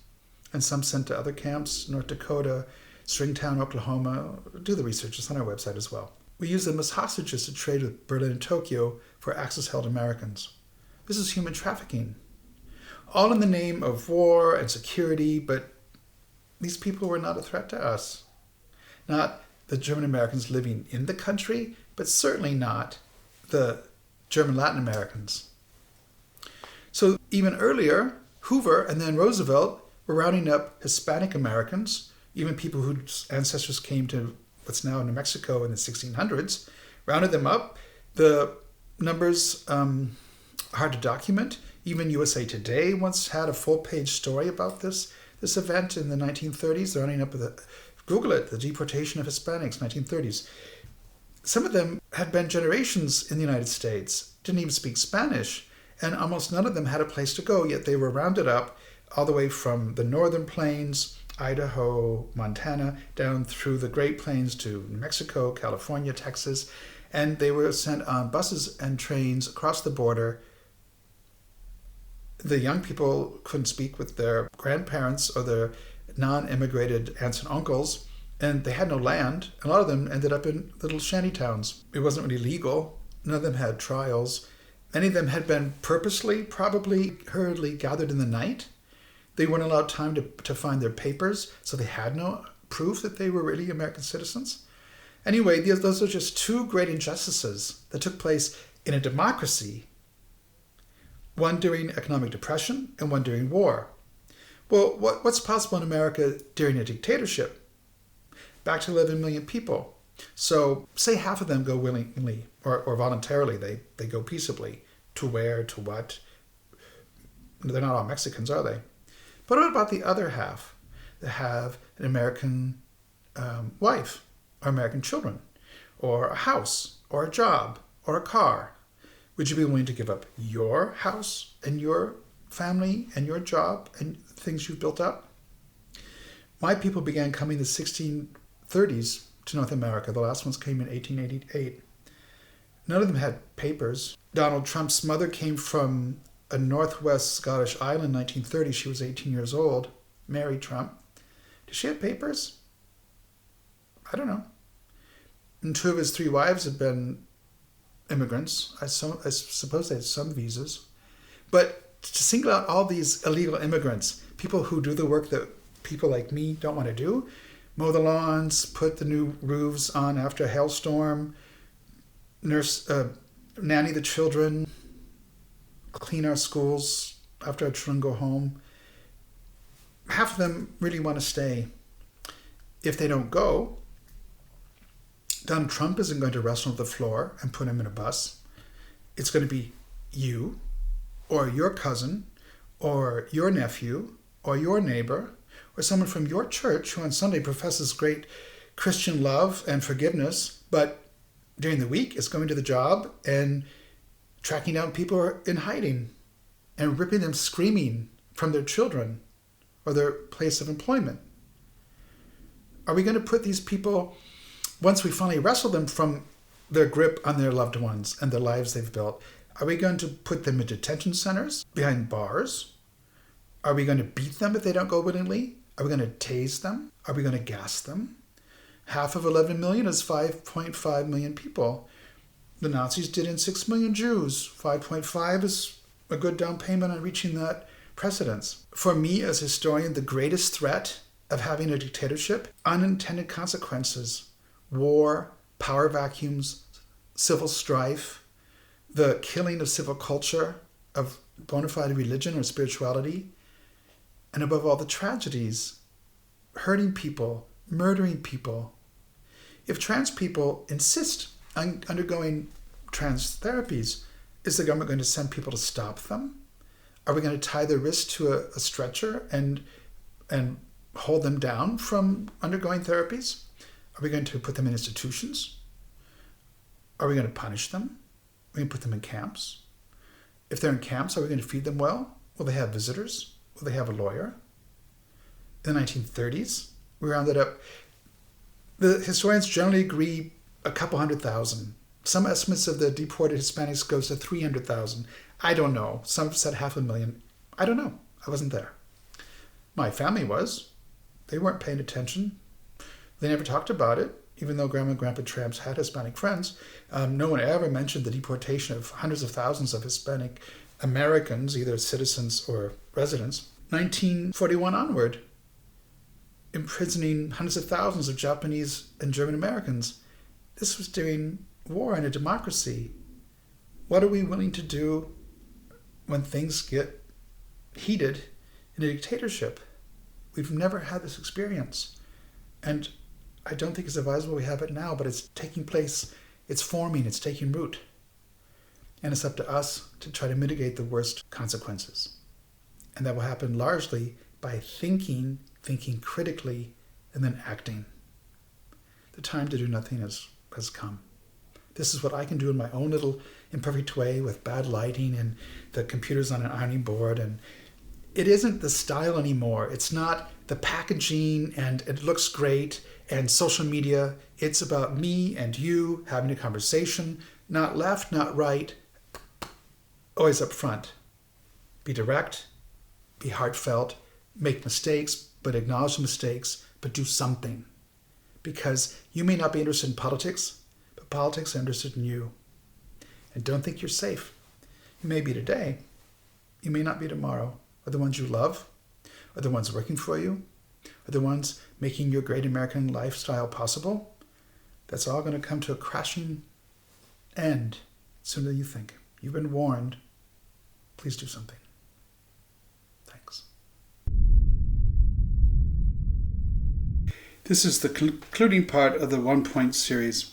and some sent to other camps, North Dakota, Stringtown, Oklahoma. Do the research, it's on our website as well. We used them as hostages to trade with Berlin and Tokyo for access-held Americans. This is human trafficking. All in the name of war and security, but these people were not a threat to us. Not the German Americans living in the country, but certainly not the German Latin Americans. So even earlier, Hoover and then Roosevelt were rounding up Hispanic Americans, even people whose ancestors came to what's now New Mexico in the 1600s, rounded them up. The numbers hard to document. Even USA Today once had a full-page story about this event in the 1930s. They're running up with Google it, the deportation of Hispanics, 1930s. Some of them had been generations in the United States, didn't even speak Spanish, and almost none of them had a place to go, yet they were rounded up all the way from the northern plains, Idaho, Montana, down through the Great Plains to New Mexico, California, Texas, and they were sent on buses and trains across the border. The young people couldn't speak with their grandparents or their non-immigrated aunts and uncles, and they had no land. A lot of them ended up in little shanty towns. It wasn't really legal. None of them had trials. Many of them had been purposely, probably hurriedly gathered in the night. They weren't allowed time to find their papers, so they had no proof that they were really American citizens. Anyway, those are just two great injustices that took place in a democracy, one during economic depression and one during war. Well, what's possible in America during a dictatorship? Back to 11 million people. So say half of them go willingly or voluntarily, they go peaceably. To where, to what? They're not all Mexicans, are they? But what about the other half that have an American wife or American children or a house or a job or a car? Would you be willing to give up your house and your family and your job and things you've built up? My people began coming in the 1630s to North America. The last ones came in 1888. None of them had papers. Donald Trump's mother came from a northwest Scottish island in 1930. She was 18 years old. Mary Trump. Did she have papers? I don't know. And two of his three wives had been immigrants. I suppose they had some visas. But to single out all these illegal immigrants, people who do the work that people like me don't want to do, mow the lawns, put the new roofs on after a hailstorm, nanny the children, clean our schools after our children go home. Half of them really want to stay. If they don't go, Donald Trump isn't going to wrestle on the floor and put him in a bus. It's going to be you, or your cousin, or your nephew, or your neighbor, or someone from your church who on Sunday professes great Christian love and forgiveness, but during the week is going to the job and tracking down people who are in hiding and ripping them screaming from their children. or their place of employment? Are we going to put these people, once we finally wrestle them from their grip on their loved ones and the lives they've built, are we going to put them in detention centers, behind bars? Are we going to beat them if they don't go willingly? Are we going to tase them? Are we going to gas them? Half of 11 million is 5.5 million people. The Nazis did in 6 million Jews. 5.5 is a good down payment on reaching that precedence. For me, as a historian, the greatest threat of having a dictatorship, unintended consequences, war, power vacuums, civil strife, the killing of civil culture, of bona fide religion or spirituality, and above all, the tragedies, hurting people, murdering people. If trans people insist on undergoing trans therapies, is the government going to send people to stop them? Are we going to tie their wrist to a stretcher and hold them down from undergoing therapies? Are we going to put them in institutions? Are we going to punish them? Are we going to put them in camps? If they're in camps, are we going to feed them well? Will they have visitors? Will they have a lawyer? In the 1930s, we rounded up. The historians generally agree a couple 100,000. Some estimates of the deported Hispanics goes to 300,000. I don't know. Some said 500,000. I don't know. I wasn't there. My family was. They weren't paying attention. They never talked about it, even though Grandma and Grandpa Tramps had Hispanic friends. No one ever mentioned the deportation of hundreds of thousands of Hispanic Americans, either citizens or residents. 1941 onward, imprisoning hundreds of thousands of Japanese and German Americans. This was during war in a democracy. What are we willing to do when things get heated in a dictatorship? We've never had this experience. And I don't think it's advisable we have it now, but it's taking place, it's forming, it's taking root. And it's up to us to try to mitigate the worst consequences. And that will happen largely by thinking critically, and then acting. The time to do nothing has come. This is what I can do in my own little imperfect way with bad lighting and the computers on an ironing board. And it isn't the style anymore. It's not the packaging and it looks great and social media. It's about me and you having a conversation, not left, not right, always up front. Be direct, be heartfelt, make mistakes, but acknowledge the mistakes, but do something. Because you may not be interested in politics, but politics are interested in you. And don't think you're safe. You may be today, you may not be tomorrow. Are the ones you love? Are the ones working for you? Are the ones making your great American lifestyle possible? That's all going to come to a crashing end sooner than you think. You've been warned. Please do something. Thanks. This is the concluding part of the 1 Point series.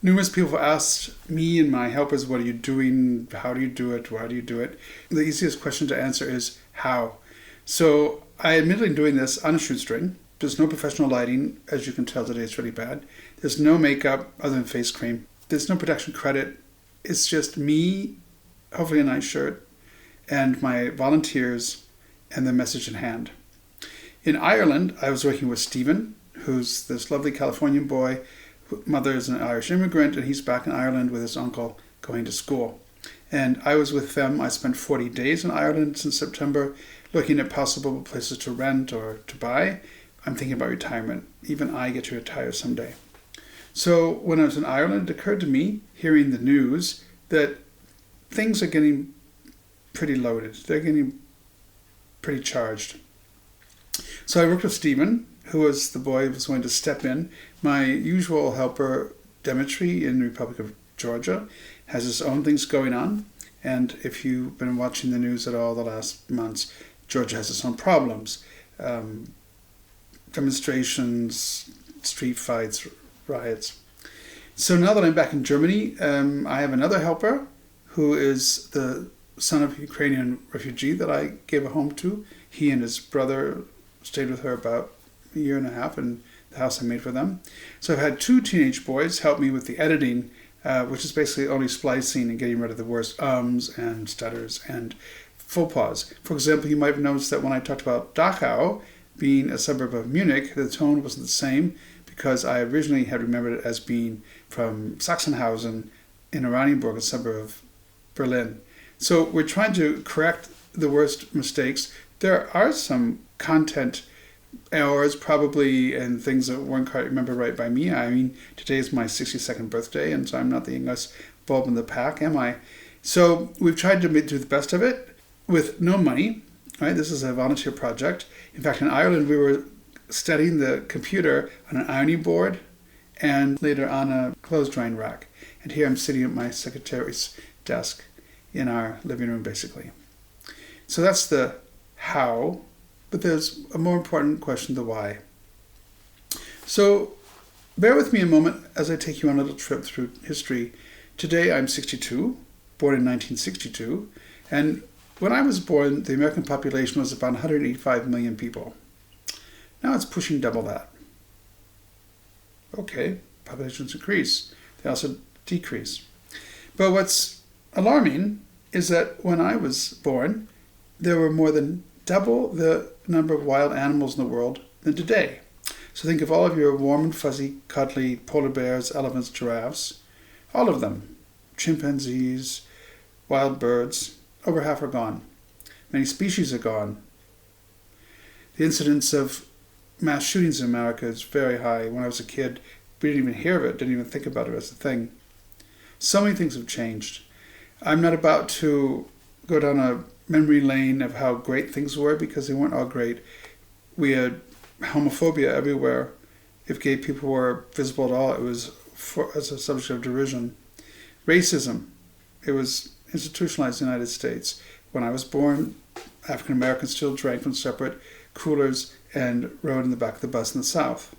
Numerous people have asked me and my helpers, what are you doing? How do you do it? Why do you do it? The easiest question to answer is how. So I admittedly am doing this on a shoestring. There's no professional lighting. As you can tell today, it's really bad. There's no makeup other than face cream. There's no production credit. It's just me, hopefully a nice shirt, and my volunteers and the message in hand. In Ireland, I was working with Stephen, who's this lovely Californian boy. Mother is an Irish immigrant, and he's back in Ireland with his uncle going to school. And I was with them. I spent 40 days in Ireland since September, looking at possible places to rent or to buy. I'm thinking about retirement. Even I get to retire someday. So when I was in Ireland, it occurred to me, hearing the news, that things are getting pretty loaded. They're getting pretty charged. So I worked with Stephen, who was the boy who was going to step in. My usual helper, Demetri, in the Republic of Georgia, has his own things going on. And if you've been watching the news at all the last months, Georgia has its own problems. Demonstrations, street fights, riots. So now that I'm back in Germany, I have another helper who is the son of a Ukrainian refugee that I gave a home to. He and his brother stayed with her about a year and a half in the house I made for them. So I've had 2 teenage boys help me with the editing, which is basically only splicing and getting rid of the worst ums and stutters and full pause. For example, you might have noticed that when I talked about Dachau being a suburb of Munich, the tone wasn't the same because I originally had remembered it as being from Sachsenhausen in Oranienburg, a suburb of Berlin. So we're trying to correct the worst mistakes. There are some content errors probably and things that weren't quite remembered right by me. I mean, today is my 62nd birthday, and so I'm not the youngest bulb in the pack, am I? So we've tried to do the best of it with no money, right? This is a volunteer project. In fact, in Ireland, we were studying the computer on an ironing board and later on a clothes drying rack. And here I'm sitting at my secretary's desk in our living room, basically. So that's the how, but there's a more important question, the why. So bear with me a moment as I take you on a little trip through history. Today I'm 62, born in 1962, and when I was born, the American population was about 185 million people. Now it's pushing double that. Okay, populations increase. They also decrease. But what's alarming is that when I was born, there were more than double the number of wild animals in the world than today. So think of all of your warm and fuzzy, cuddly polar bears, elephants, giraffes, all of them, chimpanzees, wild birds, over half are gone. Many species are gone. The incidence of mass shootings in America is very high. When I was a kid, we didn't even hear of it, didn't even think about it as a thing. So many things have changed. I'm not about to go down a memory lane of how great things were because they weren't all great. We had homophobia everywhere. If gay people were visible at all, it was as a subject of derision. Racism, it was institutionalized in the United States. When I was born, African Americans still drank from separate coolers and rode in the back of the bus in the South.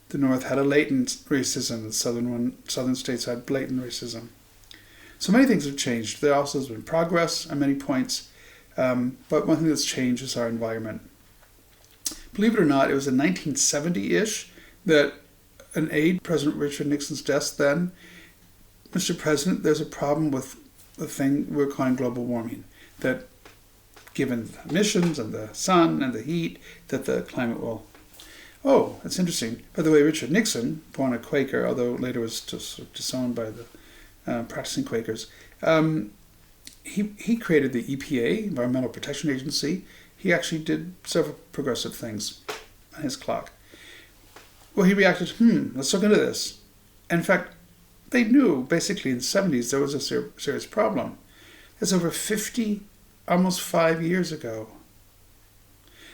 The North had a latent racism. The southern states had blatant racism. So many things have changed. There also has been progress on many points, but one thing that's changed is our environment. Believe it or not, it was in 1970-ish that an aide, President Richard Nixon's desk then, Mr. President, there's a problem with the thing we're calling global warming, that given the emissions and the sun and the heat, that the climate will... Oh, that's interesting. By the way, Richard Nixon, born a Quaker, although later was disowned by the practicing Quakers, he created the EPA, Environmental Protection Agency. He actually did several progressive things on his clock. Well, he reacted, let's look into this. And in fact, they knew basically in the 70s there was a serious problem. That's over 50, almost 5 years ago,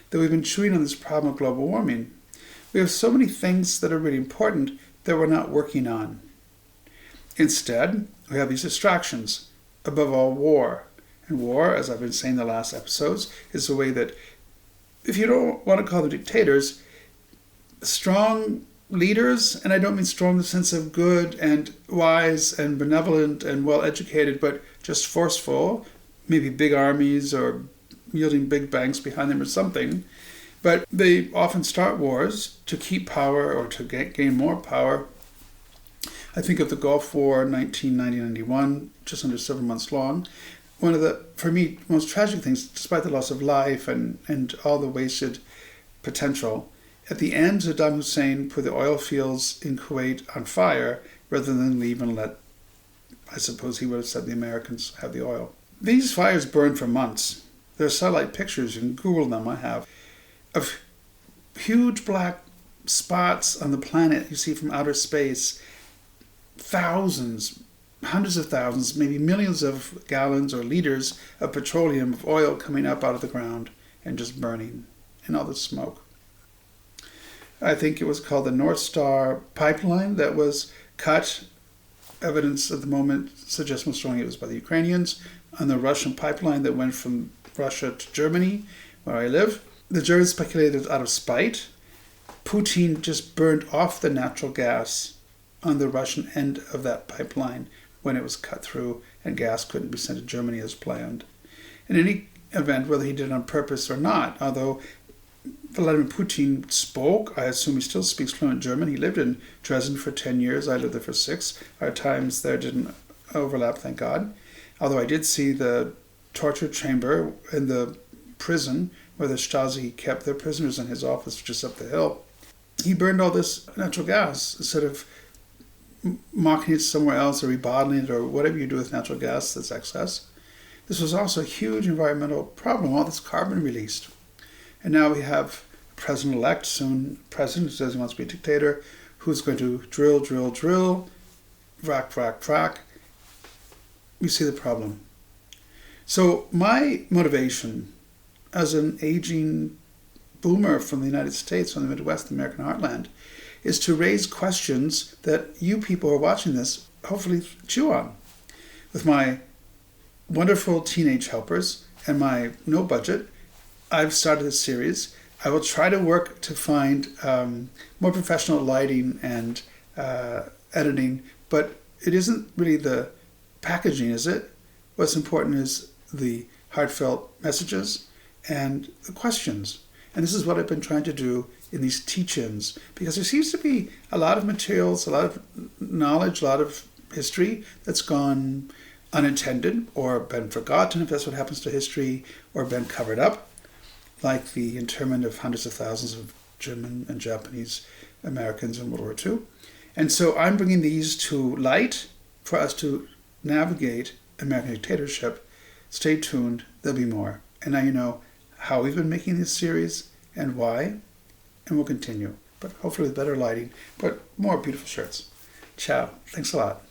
that we've been chewing on this problem of global warming. We have so many things that are really important that we're not working on. Instead, we have these distractions. Above all, war. And war, as I've been saying in the last episodes, is a way that, if you don't want to call them dictators, strong leaders, and I don't mean strong in the sense of good and wise and benevolent and well-educated, but just forceful, maybe big armies or wielding big banks behind them or something. But they often start wars to keep power or to gain more power. I think of the Gulf War, 1990-91, just under 7 months long. One of the, for me, most tragic things, despite the loss of life and all the wasted potential, at the end, Saddam Hussein put the oil fields in Kuwait on fire rather than leave and let, I suppose he would have said, the Americans have the oil. These fires burned for months. There are satellite pictures, you can Google them, I have, of huge black spots on the planet you see from outer space. Thousands, hundreds of thousands, maybe millions of gallons or liters of petroleum, of oil coming up out of the ground and just burning in all the smoke. I think it was called the North Star pipeline that was cut. Evidence at the moment suggests most strongly it was by the Ukrainians. On the Russian pipeline that went from Russia to Germany, where I live, the Germans speculated out of spite. Putin just burned off the natural gas on the Russian end of that pipeline when it was cut through and gas couldn't be sent to Germany as planned. In any event, whether he did it on purpose or not, although Vladimir Putin spoke, I assume he still speaks fluent German. He lived in Dresden for 10 years. I lived there for 6. Our times there didn't overlap, thank God. Although I did see the torture chamber in the prison where the Stasi kept their prisoners in his office just up the hill. He burned all this natural gas instead of marking it somewhere else or rebottling it or whatever you do with natural gas that's excess. This was also a huge environmental problem, all this carbon released. And now we have a president-elect, soon president who says he wants to be a dictator, who's going to drill, frack, frack, frack. We see the problem. So my motivation as an aging boomer from the United States, from the Midwest, the American heartland, is to raise questions that you people who are watching this hopefully chew on. With my wonderful teenage helpers and my no budget, I've started this series. I will try to work to find more professional lighting and editing, but it isn't really the packaging, is it? What's important is the heartfelt messages and the questions. And this is what I've been trying to do in these teach-ins, because there seems to be a lot of materials, a lot of knowledge, a lot of history that's gone unintended or been forgotten, if that's what happens to history, or been covered up, like the internment of hundreds of thousands of German and Japanese Americans in World War II. And so I'm bringing these to light for us to navigate American dictatorship. Stay tuned, there'll be more. And now you know how we've been making this series and why, and we'll continue. But hopefully with better lighting, but more beautiful shirts. Ciao. Thanks a lot.